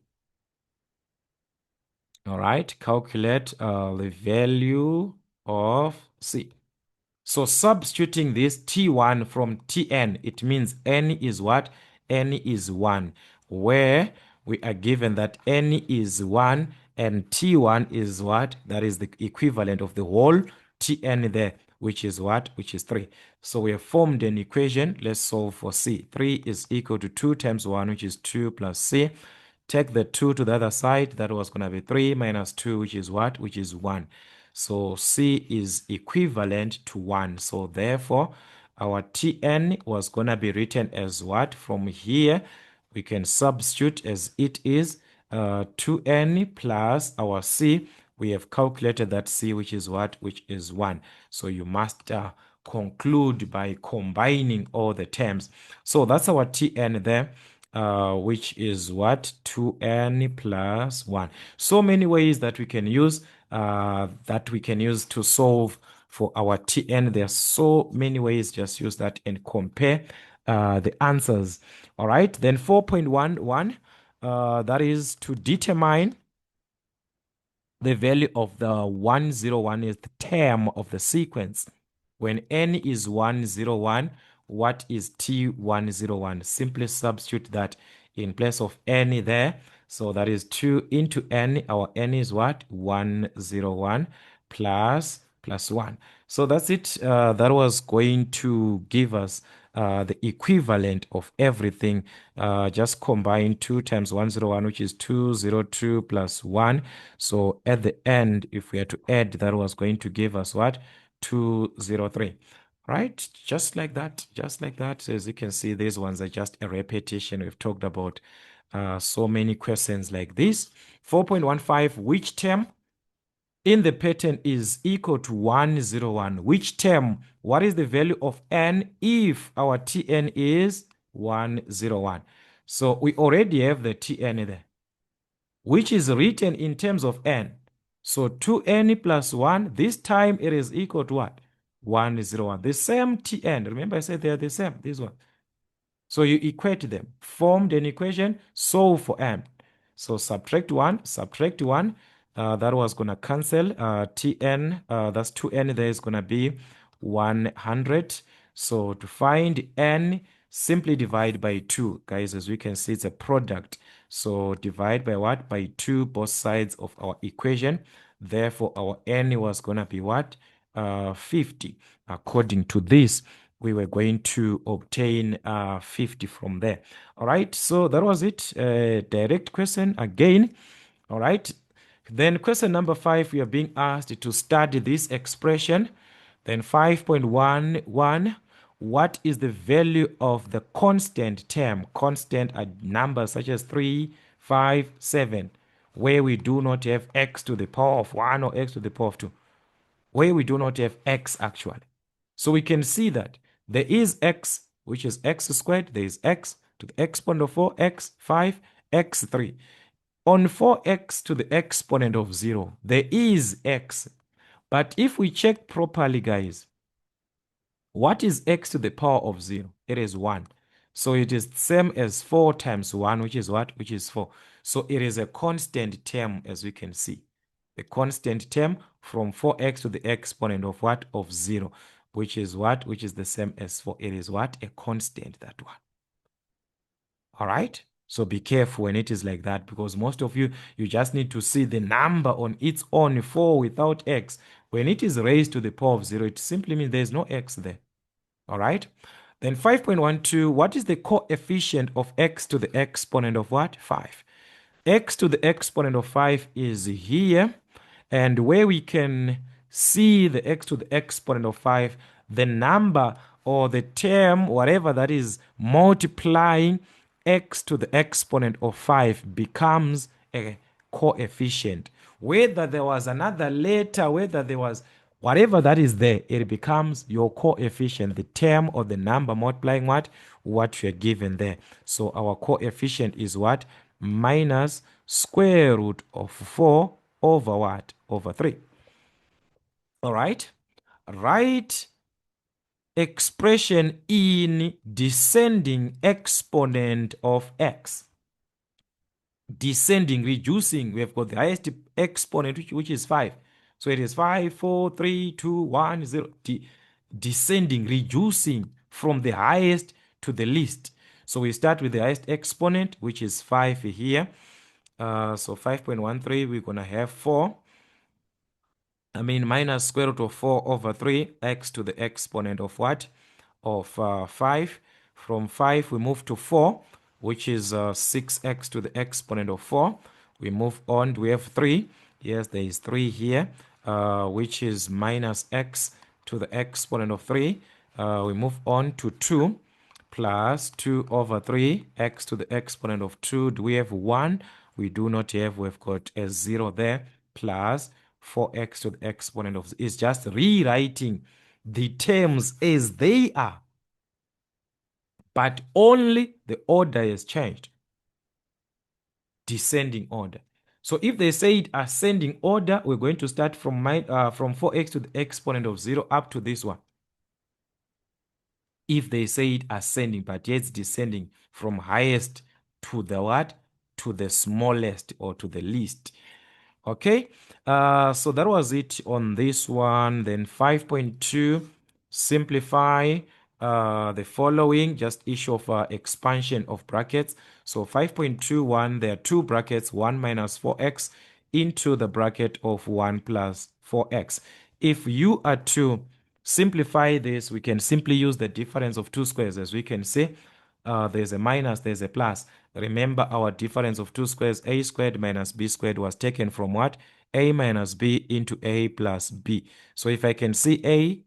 All right, calculate the value of C. So substituting this T1 from Tn, it means n is what? N is 1, where we are given that n is 1 and T1 is what? That is the equivalent of the whole Tn there, which is what? Which is 3. So we have formed an equation. Let's solve for C. 3 is equal to 2 times 1, which is 2 plus C. Take the 2 to the other side. That was going to be 3 minus 2, which is what? Which is 1. So C is equivalent to 1. So therefore, our Tn was going to be written as what? From here, we can substitute as it is 2n plus our C. We have calculated that C, which is what? Which is 1. So you must conclude by combining all the terms. So that's our Tn there. Which is what? 2n plus 1. So many ways that we can use to solve for our Tn. There are so many ways. Just use that and compare the answers. All right. Then 4.11, that is to determine the value of the 101th term of the sequence. When n is 101, what is T101? Simply substitute that in place of n there. So that is 2 into n. Our n is what? 101 plus 1. So that's it. That was going to give us the equivalent of everything. Just combine 2 times 101, which is 202 plus 1. So at the end, if we had to add, that was going to give us what? 203. Right? Just like that. Just like that. As you can see, these ones are just a repetition. We've talked about so many questions like this. 4.15, which term in the pattern is equal to 101? Which term? What is the value of n if our Tn is 101? So we already have the Tn there, which is written in terms of n. So 2n plus 1, this time it is equal to what? 101. The same Tn. Remember I said they are the same, this one. So you equate them, formed an equation, solve for n. So subtract 1, subtract 1. That was going to cancel. Tn, that's 2n, there is going to be 100. So to find n, simply divide by 2. Guys, as we can see, it's a product. So divide by what? By 2, both sides of our equation. Therefore, our n was going to be what? 50. According to this, we were going to obtain 50 from there. All right, so that was it. Direct question again. All right, then question number 5, we are being asked to study this expression. Then 5.11, what is the value of the constant term? Constant are numbers such as 3, 5, 7, where we do not have x to the power of 1 or x to the power of 2, where we do not have x actually. So we can see that there is x, which is x squared. There is x to the exponent of 4, x, 5, x, 3. On 4x to the exponent of 0, there is x. But if we check properly, guys, what is x to the power of 0? It is 1. So it is same as 4 times 1, which is what? Which is 4. So it is a constant term, as we can see. A constant term from 4x to the exponent of what? Of 0, which is what? Which is the same as 4. It is what? A constant, that one. All right? So be careful when it is like that, because most of you just need to see the number on its own, 4 without x. When it is raised to the power of 0, it simply means there is no x there. All right? Then 5.12, what is the coefficient of x to the exponent of what? 5. X to the exponent of 5 is here. And where we can see the x to the exponent of 5, the number or the term, whatever that is multiplying x to the exponent of 5 becomes a coefficient. Whether there was another letter, whether there was whatever that is there, it becomes your coefficient, the term or the number multiplying what you're given there. So our coefficient is what? Minus square root of 4 over what? Over 3. All right? Write expression in descending exponent of x. Descending, reducing, we have got the highest exponent, which is 5. So it is 5, 4, 3, 2, 1, 0. Descending, reducing from the highest to the least. So we start with the highest exponent, which is 5 here. So 5.13, we're going to have 4. Minus square root of 4 over 3, x to the exponent of what? Of 5. From 5, we move to 4, which is 6x to the exponent of 4. We move on, we have 3. Yes, there is 3 here, which is minus x to the exponent of 3. We move on to 2 plus 2 over 3, x to the exponent of 2. Do we have 1? We do not have. We've got a 0 there, plus 4x to the exponent of, is just rewriting the terms as they are, but only the order has changed. Descending order. So if they said ascending order, we're going to start from 4x to the exponent of 0 up to this one. If they said ascending, but yet it's descending from highest to the what? To the smallest or to the least. Okay, so that was it on this one. Then 5.2, simplify the following, just issue of expansion of brackets. So 5.21, there are two brackets, 1 minus 4x into the bracket of 1 plus 4x. If you are to simplify this, we can simply use the difference of two squares. As we can see, there's a minus, there's a plus. Remember our difference of two squares, a squared minus b squared, was taken from what? A minus b into a plus b. So if I can see a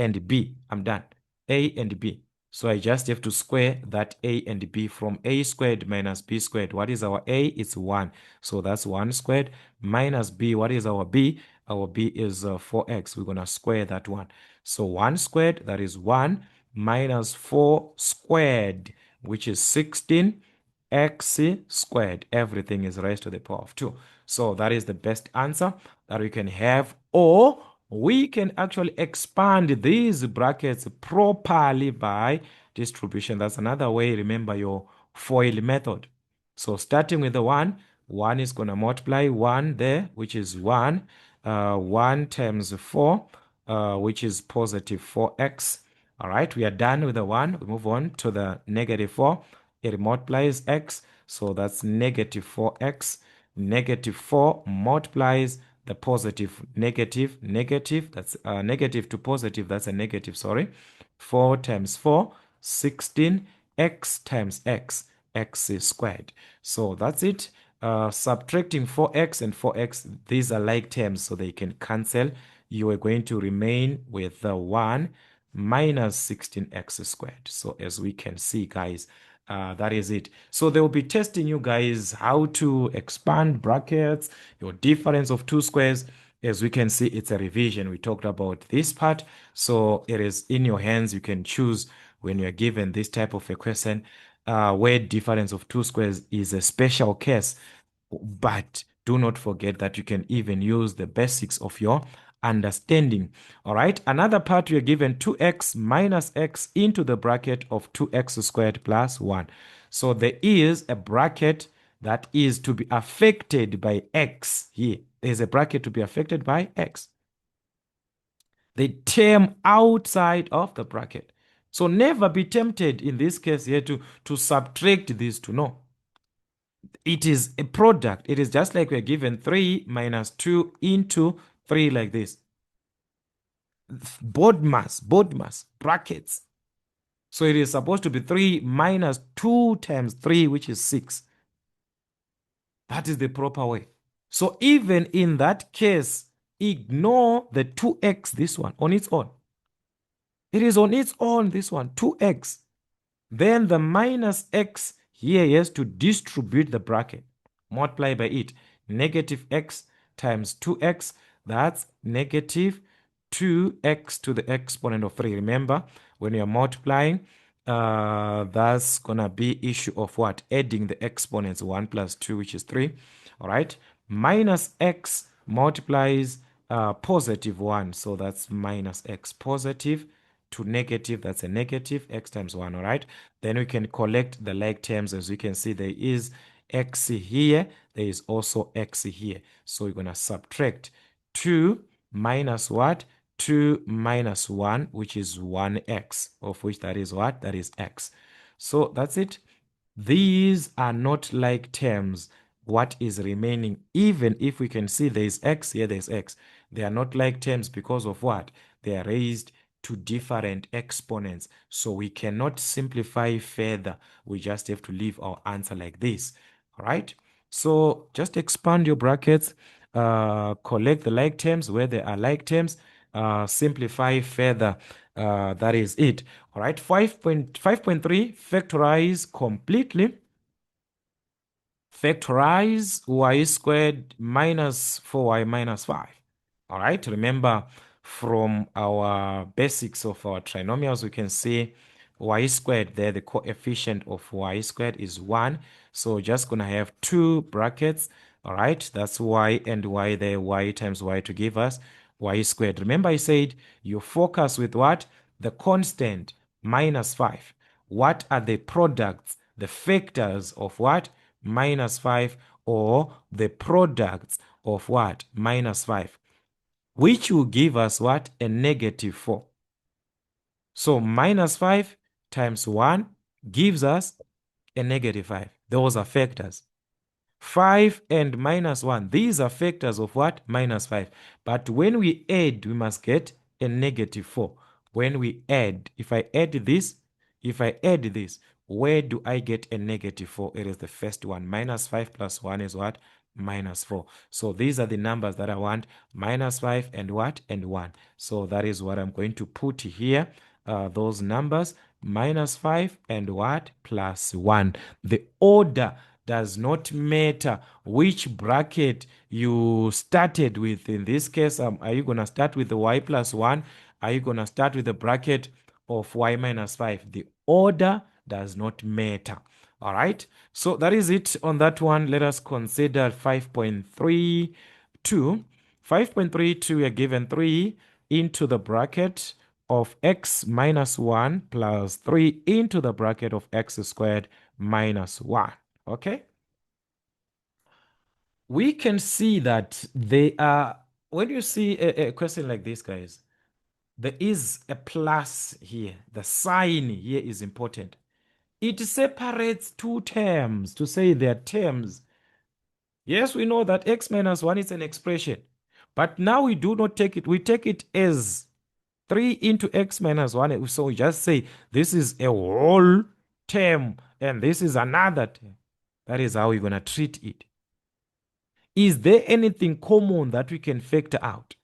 and b, I'm done. A and b. So I just have to square that a and b from a squared minus b squared. What is our a? It's 1. So that's 1 squared minus b. What is our b? Our b is 4x. We're going to square that one. So 1 squared, that is 1 minus 4 squared, which is 16 x squared. Everything is raised to the power of 2. So that is the best answer that we can have. Or we can actually expand these brackets properly by distribution. That's another way. Remember your FOIL method. So starting with the 1, 1 is going to multiply 1 there, which is 1. 1 times 4, which is positive 4x. All right, we are done with the 1. We move on to the negative 4. It multiplies x, so that's negative 4x. Negative 4 multiplies the positive, negative, negative. That's negative to positive. That's a negative, sorry. 4 times 4, 16. X times x, x is squared. So that's it. Subtracting 4x and 4x, these are like terms, so they can cancel. You are going to remain with the 1 minus 16x squared. So as we can see, guys, that is it. So they will be testing you guys how to expand brackets, your difference of two squares. As we can see, it's a revision. We talked about this part. So it is in your hands. You can choose when you're given this type of a question where difference of two squares is a special case. But do not forget that you can even use the basics of your understanding. All right, another part, we are given 2x minus x into the bracket of 2x squared plus 1. So there is a bracket that is to be affected by x here. There's a bracket to be affected by x. The term outside of the bracket. So never be tempted in this case here to subtract these two. No. It is a product. It is just like we're given 3 minus 2 into 3 like this. BODMAS, brackets. So it is supposed to be 3 minus 2 times 3, which is 6. That is the proper way. So even in that case, ignore the 2x, this one, on its own. It is on its own, this one, 2x. Then the minus x here has to distribute the bracket. Multiply by it. Negative x times 2x, that's negative 2x to the exponent of 3. Remember, when you're multiplying, that's going to be issue of what? Adding the exponents, 1 plus 2, which is 3. All right. Minus x multiplies positive 1. So that's minus x positive to negative. That's a negative x times 1. All right. Then we can collect the like terms. As you can see, there is x here. There is also x here. So we're going to subtract 2 minus what? 2 minus 1, which is 1x, of which that is what? That is x. So that's it. These are not like terms. What is remaining, even if we can see there is x here, there is x, they are not like terms because of what? They are raised to different exponents. So we cannot simplify further. We just have to leave our answer like this. All right. So just expand your brackets, collect the like terms where there are like terms, simplify further. That is it. All right. 5.3, factorize completely. Factorize y squared minus 4y minus 5. All right. Remember, from our basics of our trinomials, we can see y squared there, the coefficient of y squared is 1. So just going to have two brackets. All right. That's y and y there, y times y to give us y squared. Remember, I said you focus with what? The constant minus 5. What are the products, the factors of what? Minus 5, or the products of what? Minus 5, which will give us what? A negative 4. So minus 5 times 1 gives us a negative 5. Those are factors. 5 and minus 1, these are factors of what? Minus 5. But when we add, we must get a negative 4. When we add, if I add this, where do I get a negative 4? It is the first one. Minus 5 plus 1 is what? Minus 4. So these are the numbers that I want. Minus 5 and what? And 1. So that is what I'm going to put here. Those numbers, minus 5 and what? Plus 1. The order does not matter which bracket you started with. In this case, are you going to start with the y plus 1? Are you going to start with the bracket of y minus 5? The order does not matter. All right. So that is it on that one. Let us consider 5.32. 5.32, we are given 3 into the bracket of x minus 1 plus 3 into the bracket of x squared minus 1. Okay. We can see that they are, when you see a question like this, guys, there is a plus here. The sign here is important. It separates two terms to say they are terms. Yes, we know that x minus 1 is an expression, but now we do not take it. We take it as 3 into x minus 1. So we just say this is a whole term and this is another term. That is how we're going to treat it. Is there anything common that we can factor out?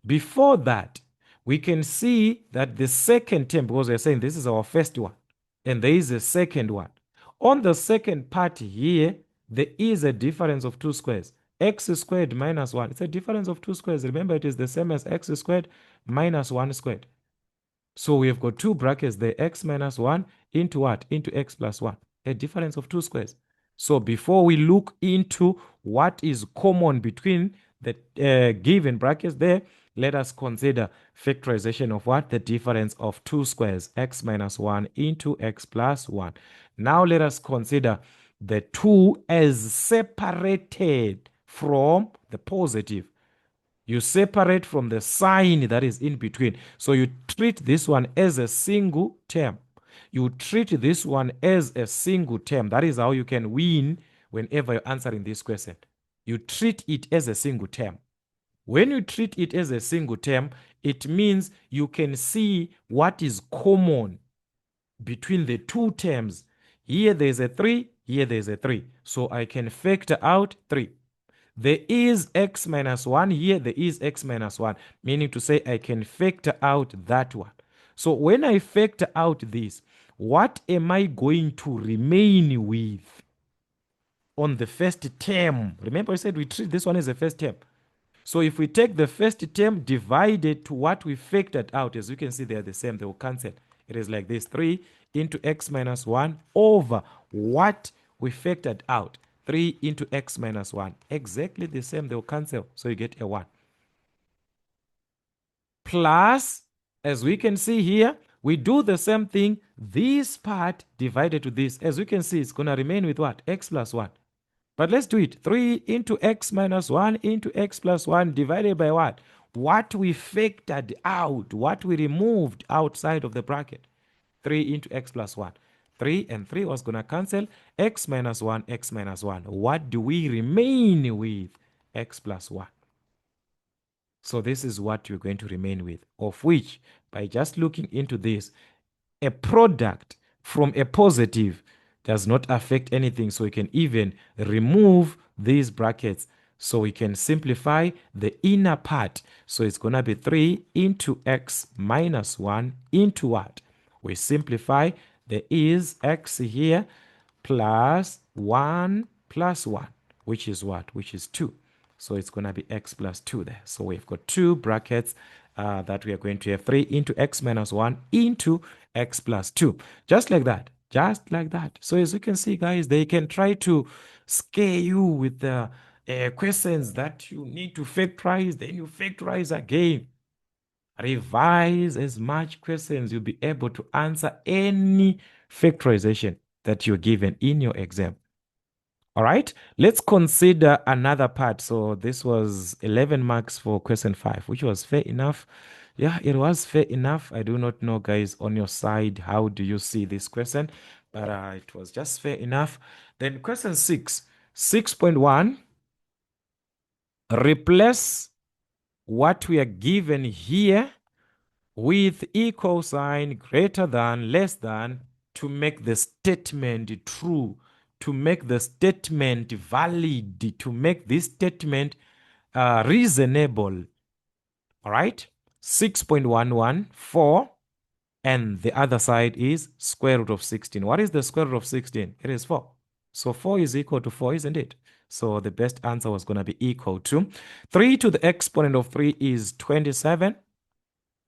Before that, we can see that the second term, because we're saying this is our first one, and there is a second one. On the second part here, there is a difference of 2 squares. X squared minus 1. It's a difference of 2 squares. Remember, it is the same as x squared minus 1 squared. So we have got two brackets, the x minus 1 into what? Into x plus 1. A difference of 2 squares. So before we look into what is common between the given brackets there, let us consider factorization of what? The difference of 2 squares, x minus 1 into x plus 1. Now let us consider the 2 as separated from the positive. You separate from the sign that is in between. So you treat this one as a single term. You treat this one as a single term. That is how you can win whenever you're answering this question. You treat it as a single term. When you treat it as a single term, it means you can see what is common between the two terms. Here there's a 3, here there's a 3. So I can factor out 3. There is x minus 1 here, there is x minus 1, meaning to say I can factor out that one. So when I factor out this, what am I going to remain with on the first term? Remember I said we treat this one as a first term. So if we take the first term divided to what we factored out, as you can see, they are the same, they will cancel. It is like this, 3 into x minus 1 over what we factored out, 3 into x minus 1. Exactly the same, they will cancel, so you get a 1. Plus, as we can see here, we do the same thing, this part divided to this. As we can see, it's going to remain with what? X plus 1. But let's do it. 3 into x minus 1 into x plus 1 divided by what? What we factored out, what we removed outside of the bracket. 3 into x plus 1. 3 and 3 was going to cancel. X minus 1, x minus 1. What do we remain with? X plus 1. So this is what you're going to remain with, of which, by just looking into this, a product from a positive does not affect anything. So we can even remove these brackets. So we can simplify the inner part. So it's going to be 3 into x minus 1 into what? We simplify. There is x here plus 1 plus 1, which is what? Which is 2. So it's going to be x plus 2 there. So we've got two brackets that we are going to have 3 into x minus 1 into x plus 2. Just like that. Just like that. So as you can see, guys, they can try to scare you with the questions that you need to factorize, then you factorize again. Revise as much questions you'll be able to answer any factorization that you're given in your exam. All right, let's consider another part. So this was 11 marks for question 5, which was fair enough. Yeah, it was fair enough. I do not know, guys, on your side, how do you see this question? But it was just fair enough. Then question 6, 6.1, replace what we are given here with equal sign, greater than, less than, to make the statement true, to make the statement valid, to make this statement reasonable. All right, 6.11, 4, and the other side is square root of 16. What is the square root of 16? It is 4. So 4 is equal to 4, isn't it? So the best answer was going to be equal to 3 to the exponent of 3 is 27.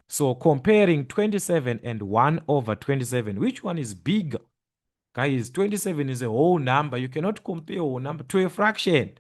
So comparing 27 and 1 over 27, which one is bigger? Guys, 27 is a whole number. You cannot compare a whole number to a fraction.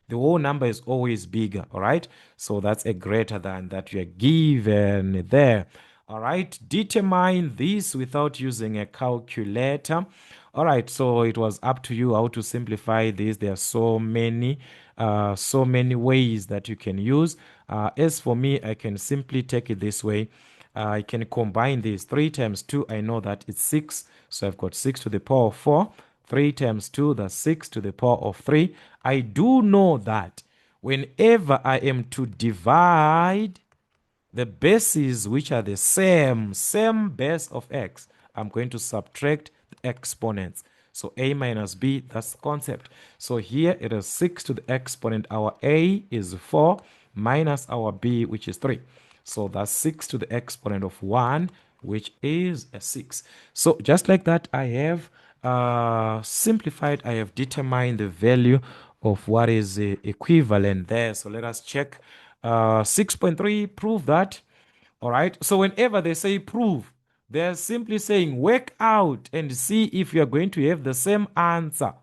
The whole number is always bigger, all right? So that's a greater than that you're given there. All right, determine this without using a calculator. All right, so it was up to you how to simplify this. There are so many ways that you can use. As for me, I can simply take it this way. I can combine these. 3 times 2, I know that it's 6. So I've got 6 to the power of 4. 3 times 2, that's 6 to the power of 3. I do know that whenever I am to divide the bases which are the same base of x, I'm going to subtract the exponents. So a minus b, that's the concept. So here it is 6 to the exponent. Our a is 4 minus our b, which is 3. So that's 6 to the exponent of 1, which is a 6. So just like that, I have simplified. I have determined the value of what is equivalent there. So let us check. 6.3, prove that. All right. So whenever they say prove, they're simply saying work out and see if you're going to have the same answer.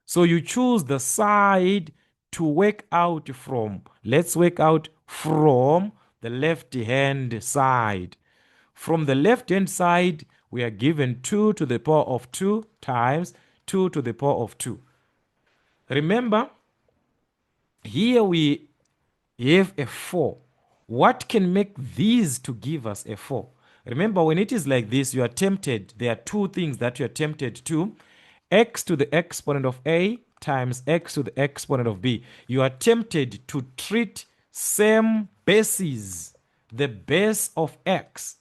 So you choose the side to work out from. Let's work out from the left-hand side. From the left-hand side, we are given 2 to the power of 2 times 2 to the power of 2. Remember, here we have a 4. What can make these to give us a 4? Remember, when it is like this, you are tempted. There are two things that you are tempted to. x to the exponent of a times x to the exponent of b. You are tempted to treat same bases, the base of x.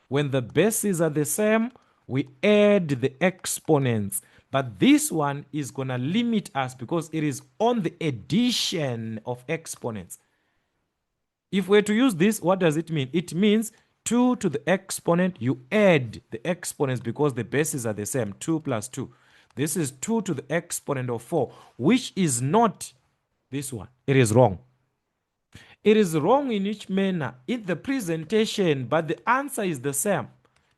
When the bases are the same, we add the exponents. But this one is going to limit us because it is on the addition of exponents. If we're to use this, what does it mean? It means 2 to the exponent, you add the exponents because the bases are the same, 2 plus 2. This is 2 to the exponent of 4, which is not this one. It is wrong. It is wrong in each manner in the presentation, but the answer is the same.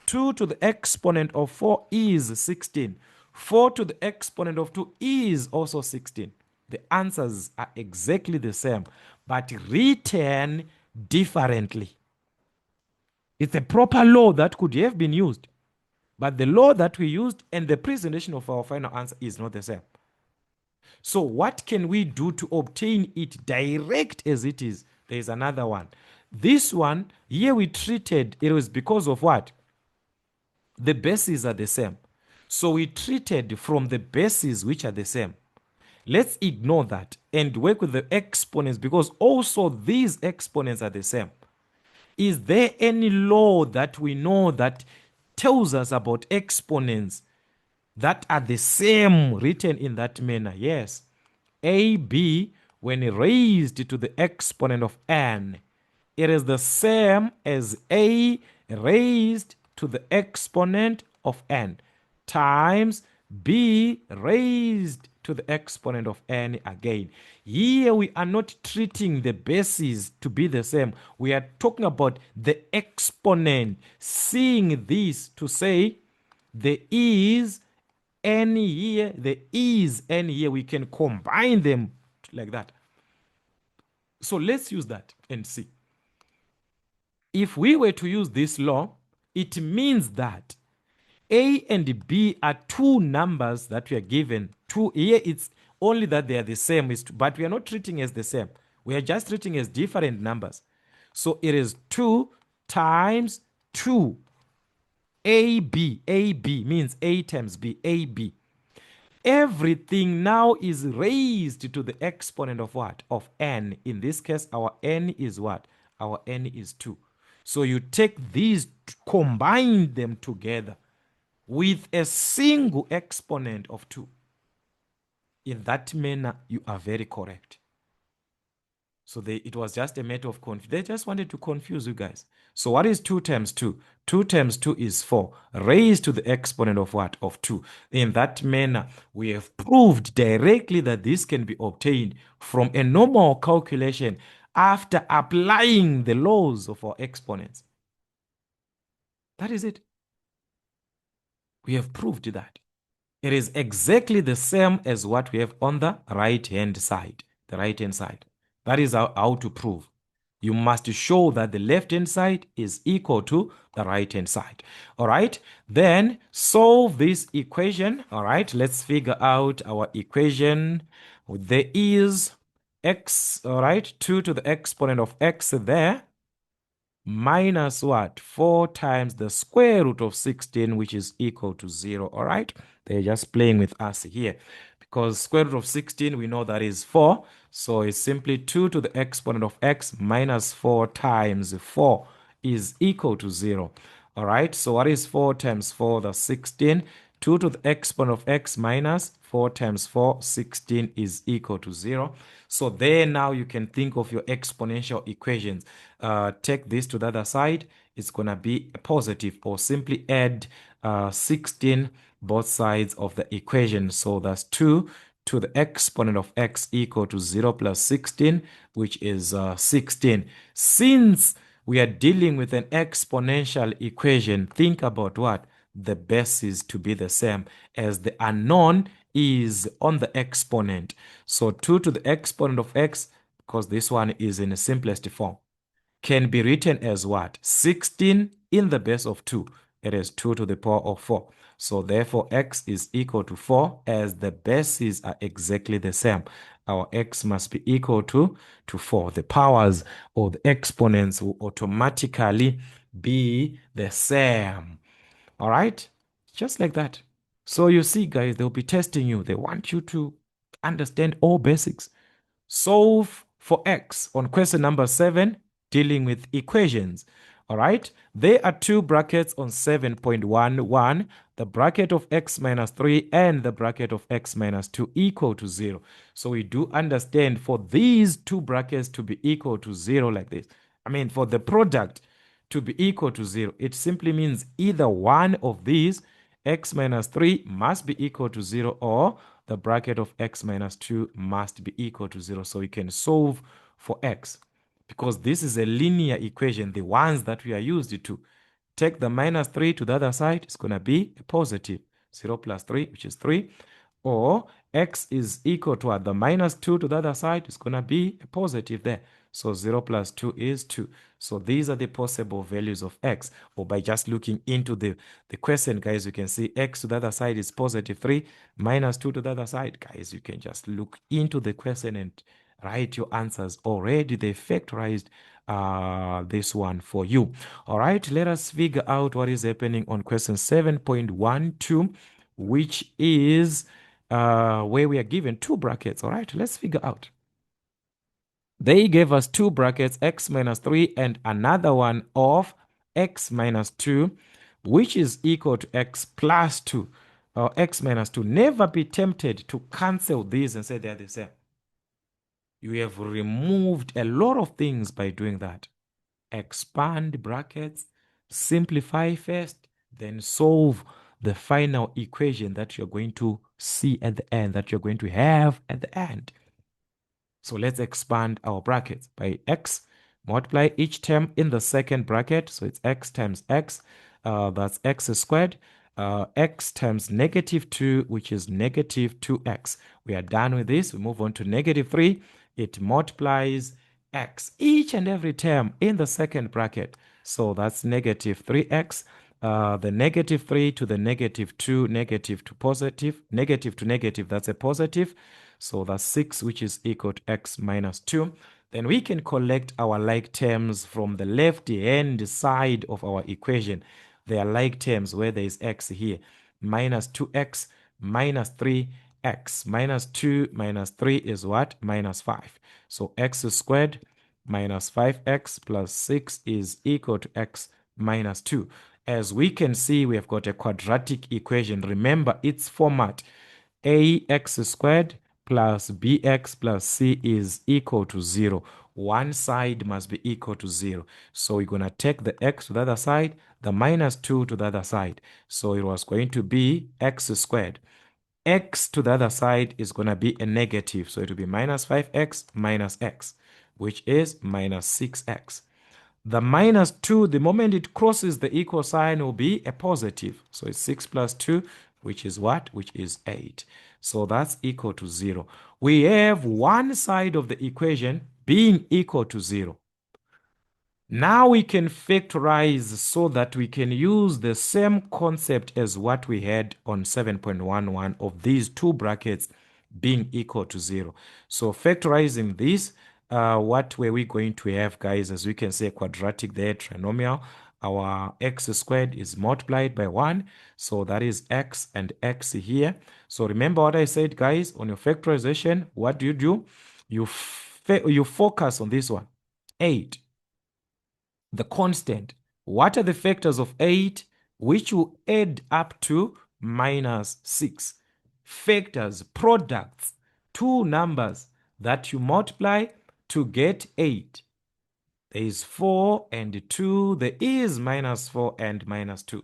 2 to the exponent of 4 is 16. 4 to the exponent of 2 is also 16. The answers are exactly the same, but written differently. It's a proper law that could have been used, but the law that we used and the presentation of our final answer is not the same. So what can we do to obtain it direct as it is? There is another one. This one, here we treated, it was because of what? The bases are the same. So we treated from the bases which are the same. Let's ignore that and work with the exponents because also these exponents are the same. Is there any law that we know that tells us about exponents that are the same written in that manner? Yes. AB, when raised to the exponent of n, it is the same as a raised to the exponent of n times b raised to the exponent of n again. Here we are not treating the bases to be the same. We are talking about the exponent. Seeing this to say there is n here, there is n here. We can combine them like that. So let's use that and see. If we were to use this law, it means that A and B are two numbers that we are given. Two, here it's only that they are the same, but we are not treating as the same. We are just treating as different numbers. So it is 2 times 2. AB. AB means A times B. AB. Everything now is raised to the exponent of what? Of n. In this case, our n is what? Our n is 2. So you take these, combine them together with a single exponent of 2. In that manner, you are very correct. So it was just a matter of confusion. They just wanted to confuse you guys. So what is 2 times 2? 2 times 2 is 4, raised to the exponent of what? Of 2. In that manner, we have proved directly that this can be obtained from a normal calculation after applying the laws of our exponents. That is it. We have proved that. It is exactly the same as what we have on the right-hand side. The right-hand side. That is how to prove. You must show that the left-hand side is equal to the right-hand side. All right. Then solve this equation. All right. Let's figure out our equation. There is x, all right, 2 to the exponent of x there, minus what? 4 times the square root of 16, which is equal to 0. All right. They're just playing with us here. Because square root of 16, we know that is 4. So it's simply 2 to the exponent of x minus 4 times 4 is equal to 0. All right. So what is 4 times 4? That's 16. 2 to the exponent of x minus 4 times 4, 16 is equal to 0. So there now you can think of your exponential equations. Take this to the other side. It's going to be a positive, or simply add 16 both sides of the equation. So that's 2 to the exponent of x equal to 0 plus 16, which is 16. Since we are dealing with an exponential equation, think about what? The bases to be the same, as the unknown is on the exponent. So 2 to the exponent of x, because this one is in the simplest form, can be written as what? 16 in the base of 2. It is 2 to the power of 4. So therefore, x is equal to 4, as the bases are exactly the same. Our x must be equal to 4. The powers or the exponents will automatically be the same. All right? Just like that. So you see, guys, they'll be testing you. They want you to understand all basics. Solve for x on question number 7, dealing with equations. All right, there are two brackets on 7.11, the bracket of x minus 3 and the bracket of x minus 2 equal to 0. So we do understand for these two brackets to be equal to 0 like this. I mean, for the product to be equal to 0, it simply means either one of these, x minus 3 must be equal to 0, or the bracket of x minus 2 must be equal to 0. So we can solve for x. Because this is a linear equation, the ones that we are used to. Take the minus 3 to the other side, it's going to be a positive. 0 plus 3, which is 3. Or x is equal to the minus 2 to the other side, it's going to be a positive there. So 0 plus 2 is 2. So these are the possible values of x. Or by just looking into the question, guys, you can see x to the other side is positive 3, minus 2 to the other side. Guys, you can just look into the question and write your answers already. They factorized this one for you. All right, let us figure out what is happening on question 7.12, which is where we are given two brackets. All right, let's figure out. They gave us two brackets, x minus 3 and another one of x minus 2, which is equal to x plus 2, or x minus 2. Never be tempted to cancel these and say they're the same. You have removed a lot of things by doing that. Expand brackets, simplify first, then solve the final equation that you're going to see at the end, that you're going to have at the end. So let's expand our brackets by x. Multiply each term in the second bracket. So it's x times x. That's x squared. X times negative 2, which is negative 2x. We are done with this. We move on to negative 3. It multiplies x, each and every term in the second bracket. So that's negative 3x. The negative 3 to the negative 2, negative to positive, negative to negative, that's a positive. So that's 6, which is equal to x minus 2. Then we can collect our like terms from the left-hand side of our equation. They are like terms where there is x here. Minus 2x minus 3x. Minus 2 minus 3 is what? Minus 5. So x squared minus 5x plus 6 is equal to x minus 2. As we can see, we have got a quadratic equation. Remember its format. Ax squared plus bx plus c is equal to 0. One side must be equal to 0. So we're going to take the x to the other side, the minus 2 to the other side. So it was going to be x squared. X to the other side is going to be a negative. So it will be minus 5x minus x, which is minus 6x. The minus 2, the moment it crosses the equal sign, will be a positive. So it's 6 plus 2, which is what? Which is 8. So that's equal to 0. We have one side of the equation being equal to 0. Now we can factorize so that we can use the same concept as what we had on 7.11 of these two brackets being equal to 0. So factorizing this, what were we going to have, guys? As we can say, quadratic there, trinomial. Our x squared is multiplied by 1. So that is x and x here. So remember what I said, guys, on your factorization, what do? You focus on this one, 8. The constant. What are the factors of 8? Which will add up to minus 6. Factors, products, two numbers that you multiply to get 8. There is 4 and 2. There is minus 4 and minus 2.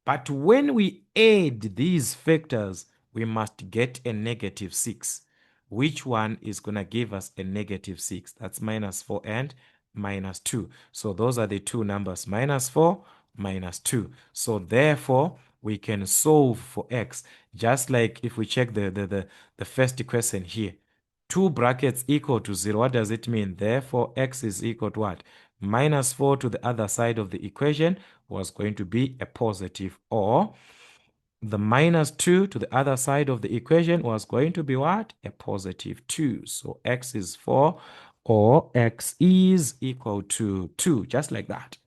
But when we add these factors, we must get a negative 6. Which one is going to give us a negative 6? That's minus 4 and minus 2. So those are the two numbers, minus 4, minus 2. So therefore, we can solve for x. Just like if we check the first question here. Two brackets equal to 0. What does it mean? Therefore, x is equal to what? Minus 4 to the other side of the equation was going to be a positive, or the minus 2 to the other side of the equation was going to be what? A positive 2. So x is 4, or x is equal to 2, just like that.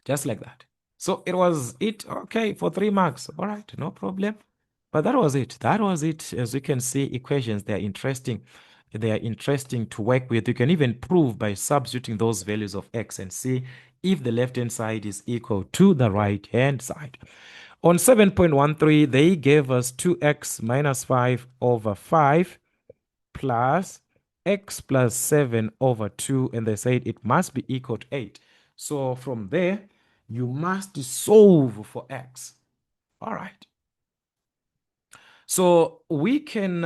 Just like that. So it was it, okay, for 3 marks. All right, no problem. But that was it. That was it. As you can see, equations, they're interesting. They are interesting to work with. You can even prove by substituting those values of x and see if the left-hand side is equal to the right-hand side. On 7.13, they gave us 2x minus 5 over 5 plus x plus 7 over 2, and they said it must be equal to 8. So from there, you must solve for x. All right. So we can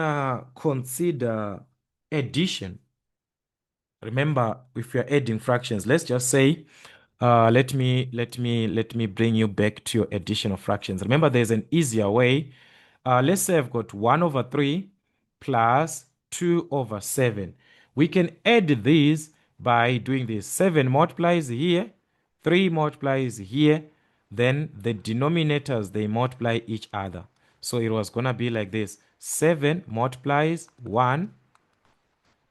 consider addition. Remember, if you're adding fractions, let's just say, let me bring you back to your addition of fractions. Remember, there's an easier way. Let's say I've got 1 over 3 plus 2 over 7. We can add these by doing this. 7 multiplies here, 3 multiplies here, then the denominators, they multiply each other. So it was going to be like this. 7 multiplies 1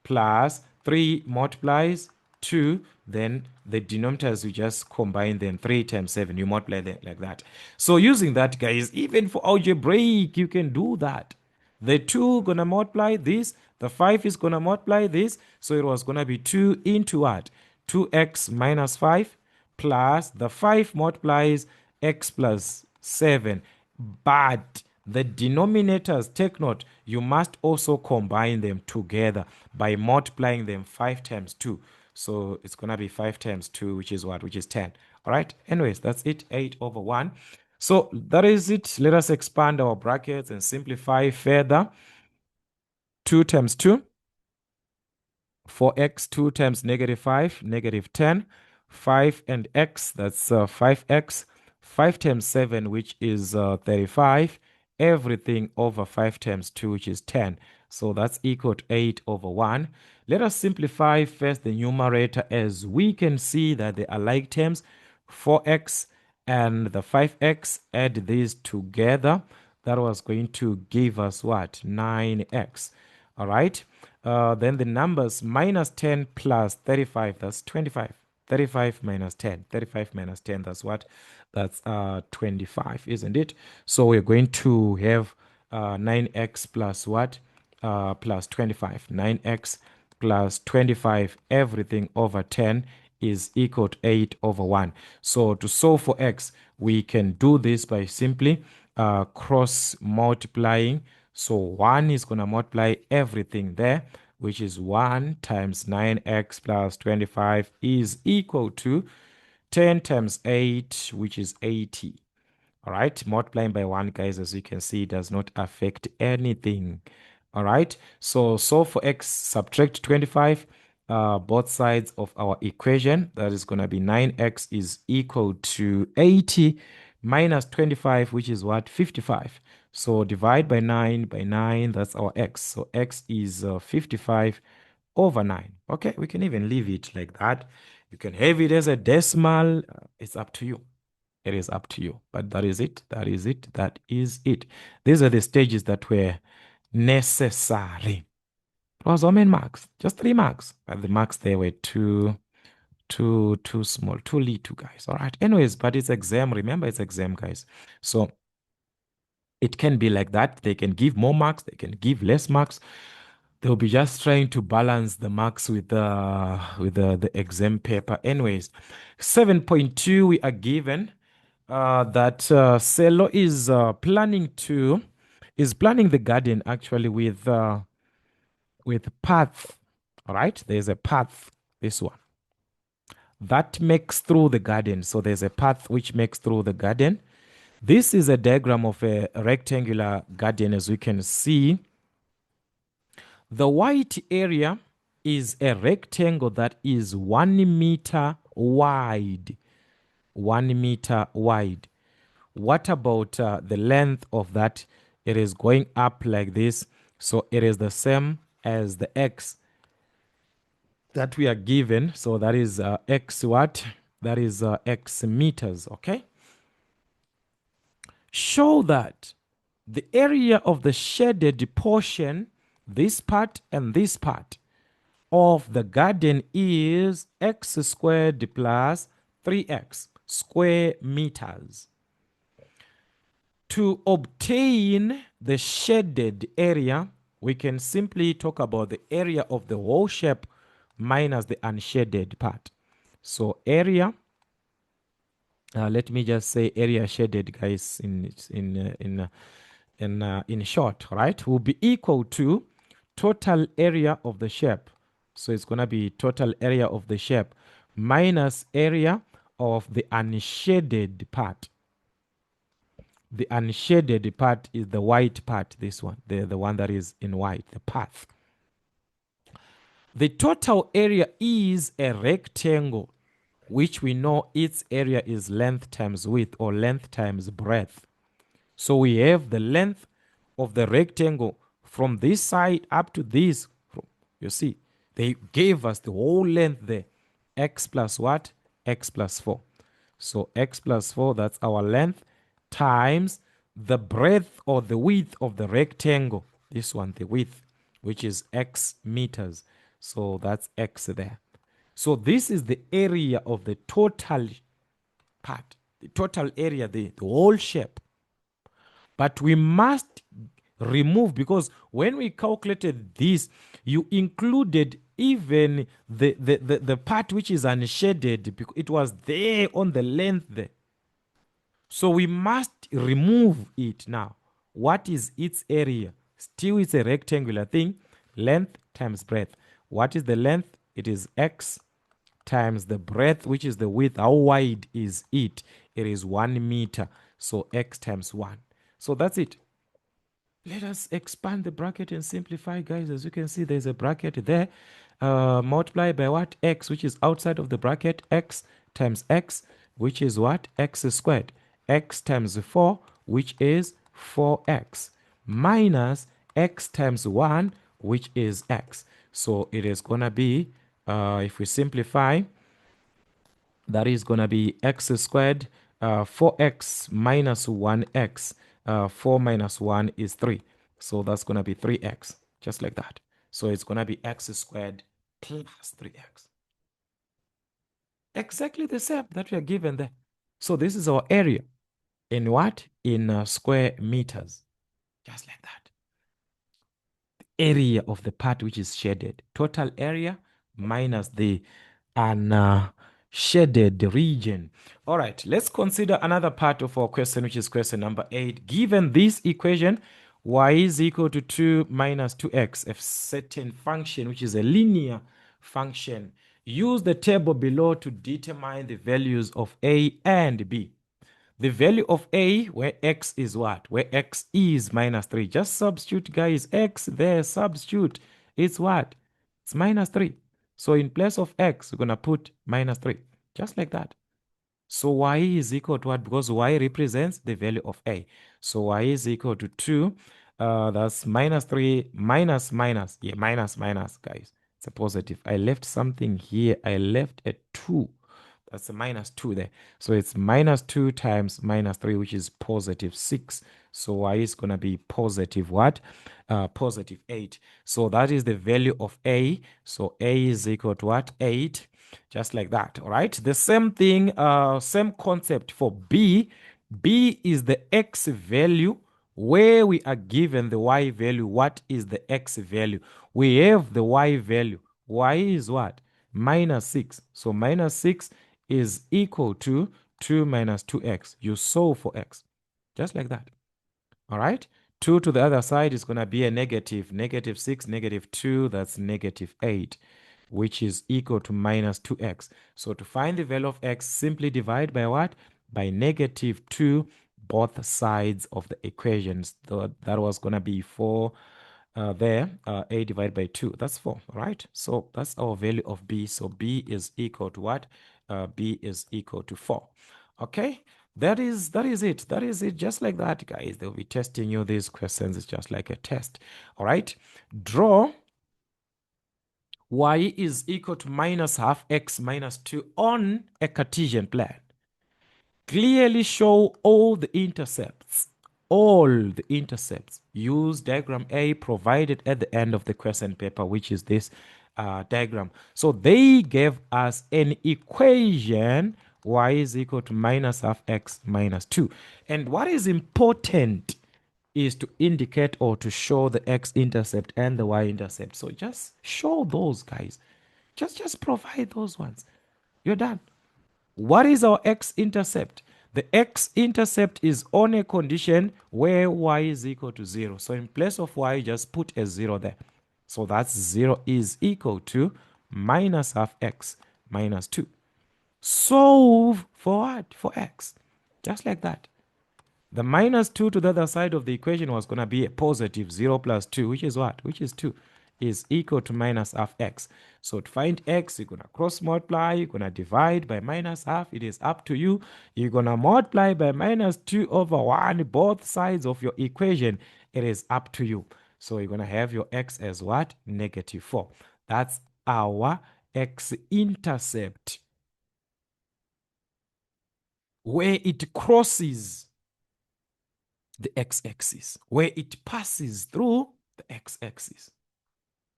plus 3 multiplies 2, then the denominators, you just combine them. 3 times 7, you multiply them like that. So using that, guys, even for algebraic, you can do that. The 2 gonna multiply this, the 5 is gonna multiply this, so it was gonna be 2 into what? 2x minus 5 plus the 5 multiplies x plus 7. But the denominators, take note, you must also combine them together by multiplying them 5 times 2. So it's going to be 5 times 2, which is what? Which is 10. All right. Anyways, that's it. 8 over 1. So that is it. Let us expand our brackets and simplify further. 2 times 2. 4x, 2 times negative 5, negative 10. 5 and x, that's 5x. 5 times 7, which is 35. Everything over 5 times 2, which is 10. So that's equal to 8 over 1. Let us simplify first the numerator, as we can see that they are like terms. 4x and the 5x, add these together. That was going to give us what? 9x. All right. Then the numbers minus 10 plus 35, that's 25. 35 minus 10. 35 minus 10, that's what? That's 25, isn't it? So we're going to have 9x plus what? Plus 25. 9x plus 25, everything over 10 is equal to 8 over 1. So to solve for x, we can do this by simply cross multiplying. So 1 is going to multiply everything there, which is 1 times 9x plus 25 is equal to 10 times 8, which is 80. All right, multiplying by 1, guys, as you can see, does not affect anything. All right, so solve for x, subtract 25, both sides of our equation. That is going to be 9x is equal to 80 minus 25, which is what? 55. So divide by 9, that's our x. So x is 55 over 9. Okay, we can even leave it like that. You can have it as a decimal. It's up to you. It is up to you. But that is it. That is it. That is it. These are the stages that were necessary. It was how many marks? Just 3 marks. But the marks there were too small, too little, guys. All right. Anyways, but it's exam. Remember, it's exam, guys. So it can be like that. They can give more marks. They can give less marks. They'll be just trying to balance the marks with the exam paper. Anyways, 7.2, we are given that Selo is planning the garden actually with path. All right, there's a path. This one that makes through the garden. So there's a path which makes through the garden. This is a diagram of a rectangular garden, as we can see. The white area is a rectangle that is 1 meter wide. 1 meter wide. What about the length of that? It is going up like this. So it is the same as the x that we are given. So that is x what? That is x meters, okay? Show that the area of the shaded portion, this part and this part, of the garden is x squared plus 3x. square meters. To obtain the shaded area, we can simply talk about the area of the whole shape minus the unshaded part. So area, let me just say area shaded, guys, in short, right, will be equal to total area of the shape. So it's going to be total area of the shape minus area of the unshaded part. The unshaded part is the white part, this one, the one that is in white, the path. The total area is a rectangle, which we know its area is length times width or length times breadth. So we have the length of the rectangle from this side up to this. You see, they gave us the whole length there. X plus what? X plus 4. So x plus 4, that's our length, times the breadth or the width of the rectangle. This one, the width, which is x meters. So that's x there. So this is the area of the total part, the total area, the whole shape. But we must remove, because when we calculated this, you included even the part which is unshaded, because it was there on the length there. So we must remove it now. What is its area? Still, it's a rectangular thing. Length times breadth. What is the length? It is x times the breadth, which is the width. How wide is it? It is 1 meter. So x times 1. So that's it. Let us expand the bracket and simplify, guys. As you can see, there's a bracket there. Multiply by what? X, which is outside of the bracket. X times x, which is what? X squared. X times 4, which is 4x. Minus x times 1, which is x. So it is going to be, if we simplify, that is going to be x squared, 4x minus 1x. 4 minus 1 is 3. So that's going to be 3x, just like that. So it's going to be x squared plus 3x. Exactly the same that we are given there. So this is our area. In what? In square meters. Just like that. The area of the part which is shaded. Total area minus the shaded region. All right, let's consider another part of our question, which is question number 8. Given this equation, y is equal to 2 minus 2x, a certain function, which is a linear function. Use the table below to determine the values of a and b. The value of a, where x is what? Where x is minus 3. Just substitute, guys. X there, substitute. It's what? It's minus 3. So in place of x, we're going to put minus 3. Just like that. So y is equal to what? Because y represents the value of a. So y is equal to 2. That's minus 3 minus minus. Yeah, minus minus, guys. It's a positive. I left something here. I left a 2. That's a minus 2 there. So it's minus 2 times minus 3, which is positive 6. So y is going to be positive what? Positive 8. So that is the value of a. So a is equal to what? 8. Just like that. All right. The same thing, same concept for b. B is the x value where we are given the y value. What is the x value? We have the y value. Y is what? Minus 6. So minus 6 is equal to 2 minus 2x. You solve for x. Just like that. All right. 2 to the other side is going to be a negative. Negative 6, negative 2, that's negative 8, which is equal to minus 2x. So to find the value of x, simply divide by what? By negative 2, both sides of the equations. That was going to be 4 there. A divided by 2. That's 4, right? So that's our value of b. So b is equal to what? B is equal to 4. Okay, that is it. That is it. Just like that, guys. They'll be testing you these questions. It's just like a test. All right. Draw y is equal to minus half x minus 2 on a Cartesian plan. Clearly show all the intercepts. All the intercepts. Use diagram A provided at the end of the question paper, which is this diagram. So they gave us an equation y is equal to minus half x minus 2. And what is important is to indicate or to show the x-intercept and the y-intercept. So just show those, guys. Just provide those ones. You're done. What is our x-intercept? The x-intercept is on a condition where y is equal to 0. So in place of y, just put a 0 there. So that's 0 is equal to minus half x minus 2. Solve for what? For x. Just like that. The minus 2 to the other side of the equation was going to be a positive 0 plus 2, which is what? Which is 2, is equal to minus half x. So to find x, you're going to cross multiply, you're going to divide by minus half. It is up to you. You're going to multiply by minus 2 over 1, both sides of your equation. It is up to you. So you're going to have your x as what? Negative 4. That's our x-intercept, where it crosses the x-axis, where it passes through the x-axis.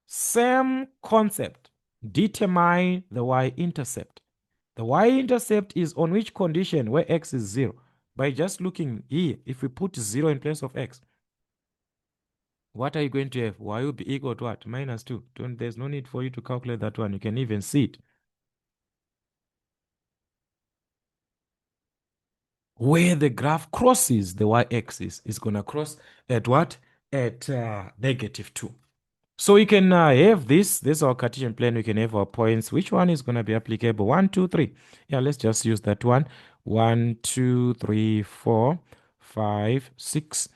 Same concept. Determine the y-intercept. The y-intercept is on which condition? Where x is 0. By just looking here, if we put 0 in place of x, what are you going to have? Y will be equal to what? Minus 2. There's no need for you to calculate that one. You can even see it. Where the graph crosses the y-axis is going to cross at what? At negative 2. So we can have this is our Cartesian plane. We can have our points. Which one is going to be applicable? 1, 2, 3. Yeah, let's just use that one. 1, 2, 3, 4, 5, 6.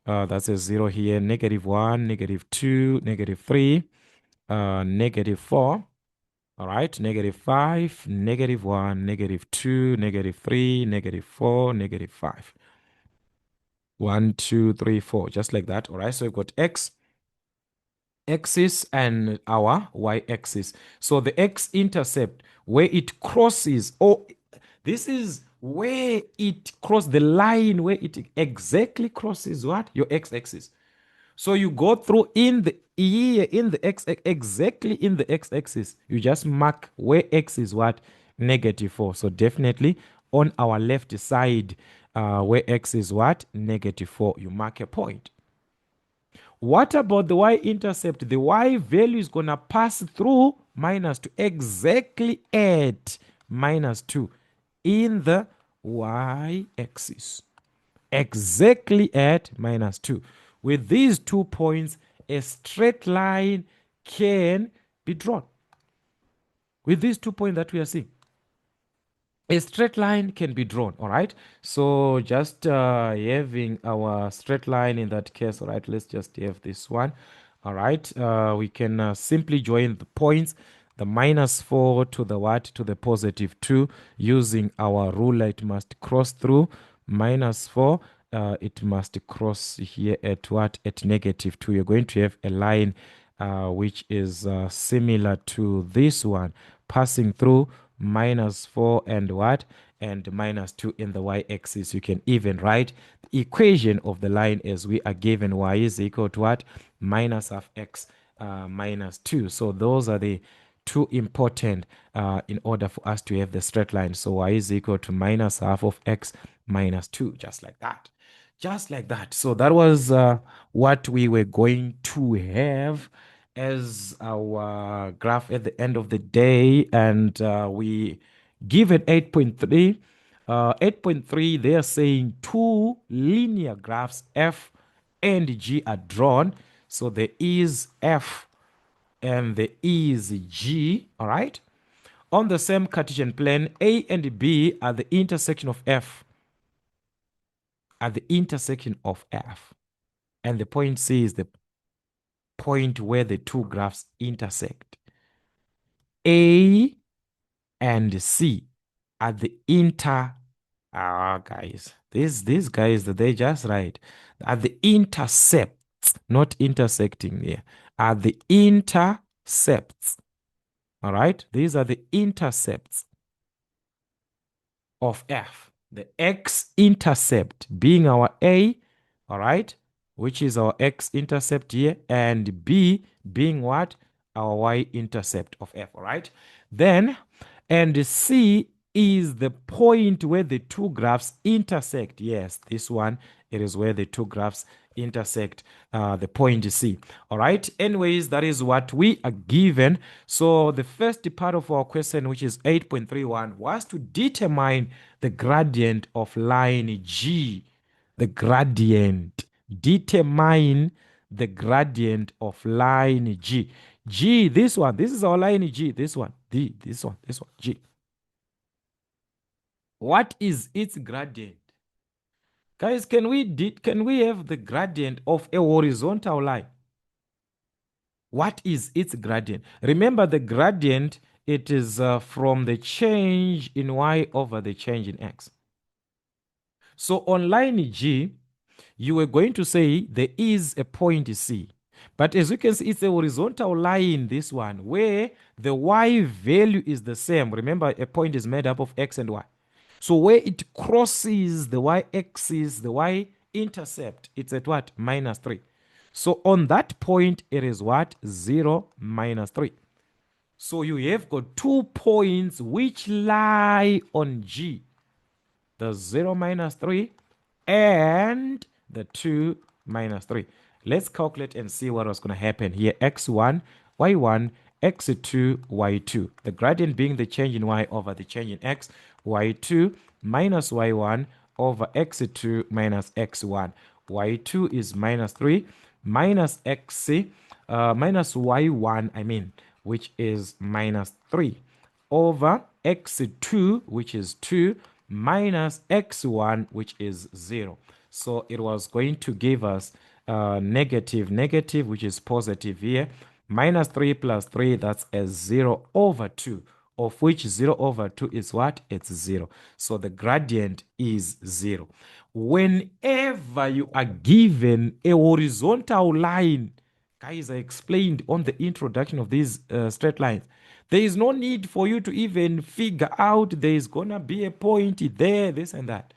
That's a 0 here. Negative 1, negative 2, negative 3, negative 4. All right, negative 5, negative 1, negative 2, negative 3, negative 4, negative 5. 1, 2, 3, 4. Just like that. All right, so we've got x axis and our y-axis. So the x-intercept, where it crosses, this is where it crosses the line, where it exactly crosses what? Your x-axis. So you go through in the exactly in the x-axis. You just mark where x is what? Negative 4. So definitely on our left side, where x is what? Negative 4. You mark a point. What about the y-intercept? The y value is going to pass through minus 2, exactly at minus 2 in the y-axis. Exactly at minus 2. With these 2 points, a straight line can be drawn. With these 2 points that we are seeing, a straight line can be drawn. All right, so just having our straight line in that case. All right, let's just have this one. All right, we can simply join the points, the minus 4 to the what? To the positive 2, using our ruler. It must cross through minus 4. It must cross here at what? At negative 2. You're going to have a line which is similar to this one, passing through minus 4 and what? And minus 2 in the y-axis. You can even write the equation of the line as we are given y is equal to what? Minus half x minus 2. So those are the two important in order for us to have the straight line. So y is equal to minus half of x minus 2, just like that. Just like that. So that was what we were going to have as our graph at the end of the day. And we give it 8.3. 8.3, they are saying two linear graphs, F and G, are drawn. So there is F and there is G, all right? On the same Cartesian plane, A and B are the intersection of F. At the intersection of F. And the point C is the point where the two graphs intersect. A and C at the guys, these guys, they just right. At the intercepts, not intersecting here. At the intercepts. All right, these are the intercepts of F. The x-intercept being our A, all right, which is our x-intercept here, and B being what? Our y-intercept of F, all right? Then, and C is the point where the two graphs intersect. Yes, this one, it is where the two graphs intersect, the point C. All right. Anyways, that is what we are given. So the first part of our question, which is 8.31, was to determine the gradient of line G. The gradient. Determine the gradient of line G. G, this one, this is our line G. This one, D, this one, G. What is its gradient? Guys, can we have the gradient of a horizontal line? What is its gradient? Remember, the gradient, it is from the change in y over the change in x. So on line G, you were going to say there is a point C. But as you can see, it's a horizontal line, this one, where the y value is the same. Remember, a point is made up of x and y. So where it crosses the y-axis, the y-intercept, it's at what? -3. So on that point, it is what? 0, -3. So you have got 2 points which lie on G. The 0, -3 and the 2, -3. Let's calculate and see what was going to happen here. x1, y1, x2, y2. The gradient being the change in y over the change in x. y2 minus y1 over x2 minus x1. y2 is -3 minus minus y1, which is -3 over x2, which is 2, minus x1, which is 0. So it was going to give us negative, which is positive here. -3 plus 3, that's a 0 over 2, of which 0 over 2 is what? It's 0. So the gradient is 0. Whenever you are given a horizontal line, guys, I explained on the introduction of these straight lines, there is no need for you to even figure out there is going to be a point there, this and that.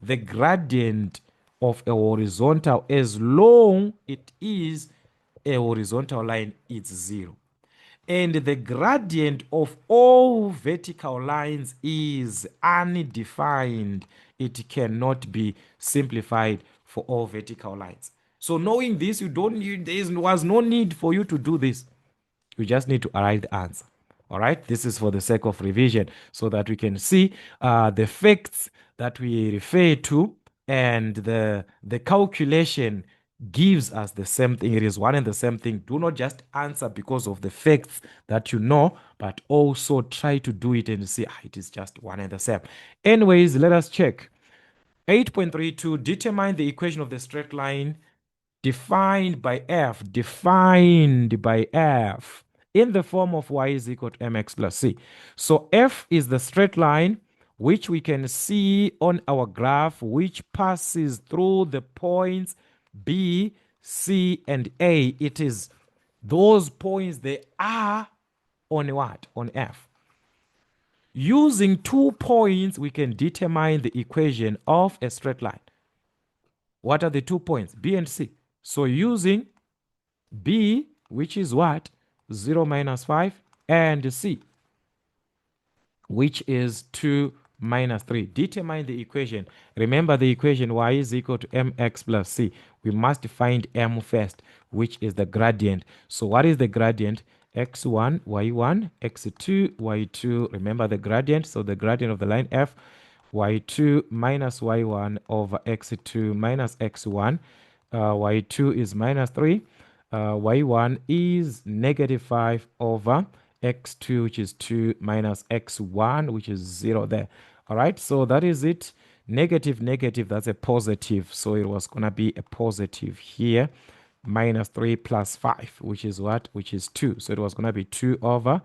The gradient of a horizontal, as long it is a horizontal line, it's 0. And the gradient of all vertical lines is undefined. It cannot be simplified for all vertical lines. So knowing this, there was no need for you to do this. You just need to arrive the answer. All right, this is for the sake of revision so that we can see the facts that we refer to, and the calculation gives us the same thing. It is one and the same thing. Do not just answer because of the facts that you know, but also try to do it and see it is just one and the same. Anyways, let us check. 8.32, determine the equation of the straight line defined by f, in the form of y is equal to mx plus c. So f is the straight line which we can see on our graph, which passes through the points B, C, and A. It is those points, they are on what? On f. Using 2 points, we can determine the equation of a straight line. What are the 2 points? B and C. So using B, which is what? 0 minus 5, and C, which is 2 minus 3. Determine the equation. Remember the equation y is equal to mx plus c. We must find m first, which is the gradient. So what is the gradient? x1, y1, x2, y2. Remember the gradient. So the gradient of the line f, y2 minus y1 over x2 minus x1. Y2 is -3. Y1 is -5 over x2, which is 2, minus x1, which is 0 there. All right, so that is it. Negative, that's a positive. So it was going to be a positive here. -3 plus 5, which is what? Which is 2. So it was going to be 2 over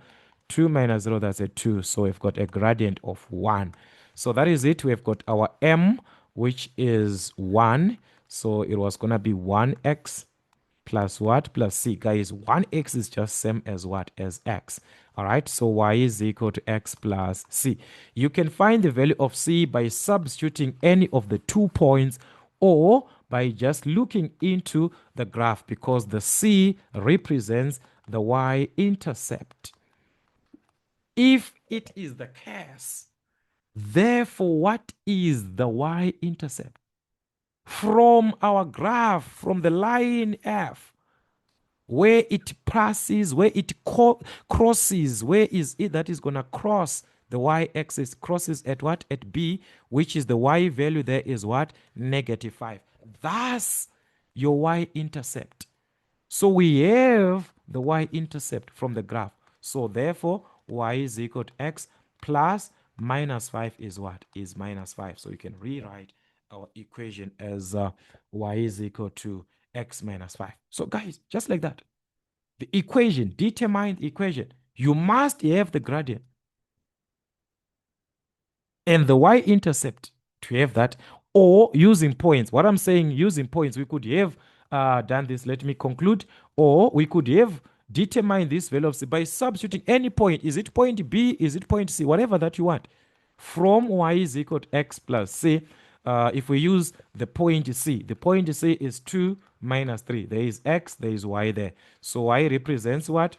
2 minus 0, that's a 2. So we've got a gradient of 1. So that is it. We've got our m, which is 1. So it was going to be 1x plus what? Plus c. Guys, 1x is just same as what? As x. All right, so y is equal to x plus c. You can find the value of c by substituting any of the 2 points, or by just looking into the graph, because the c represents the y-intercept. If it is the case Therefore, what is the y-intercept? From our graph, from the line F, where it passes, where it crosses, where is it that is going to cross the y-axis, crosses at what? At B, which is the y value there is what? -5. Thus, your y-intercept. So we have the y-intercept from the graph. So therefore, y is equal to x plus -5 is what? Is -5. So you can rewrite our equation as y is equal to x minus 5. So guys, just like that, the equation, determine the equation. You must have the gradient and the y-intercept to have that, or using points. What I'm saying, using points, we could have done this. Let me conclude. Or we could have determined this value of c by substituting any point. Is it point B? Is it point C? Whatever that you want. From y is equal to x plus c. If we use the point C, the point C is 2 minus 3. There is x, there is y there. So y represents what?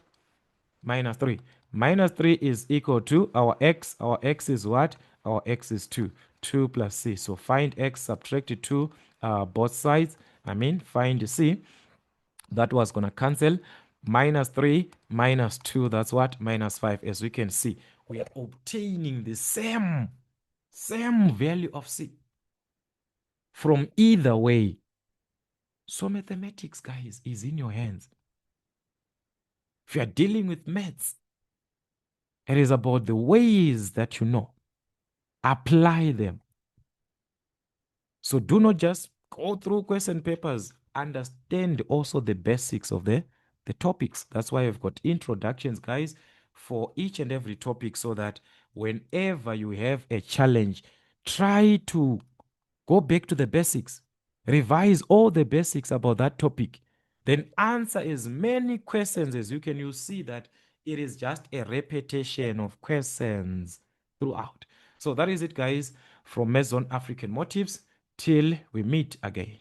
-3. -3 is equal to our x. Our x is what? Our x is 2. 2 plus c. So find x, subtract 2 both sides. Find c. That was going to cancel. -3 minus 2, that's what? -5. As we can see, we are obtaining the same value of c from either way. So mathematics, guys, is in your hands. If you are dealing with maths, it is about the ways that you know. Apply them. So do not just go through question papers. Understand also the basics of the topics. That's why I've got introductions, guys, for each and every topic, so that whenever you have a challenge, try to go back to the basics. Revise all the basics about that topic. Then answer as many questions as you can. You see that it is just a repetition of questions throughout. So that is it, guys, from Maison African Motives. Till we meet again.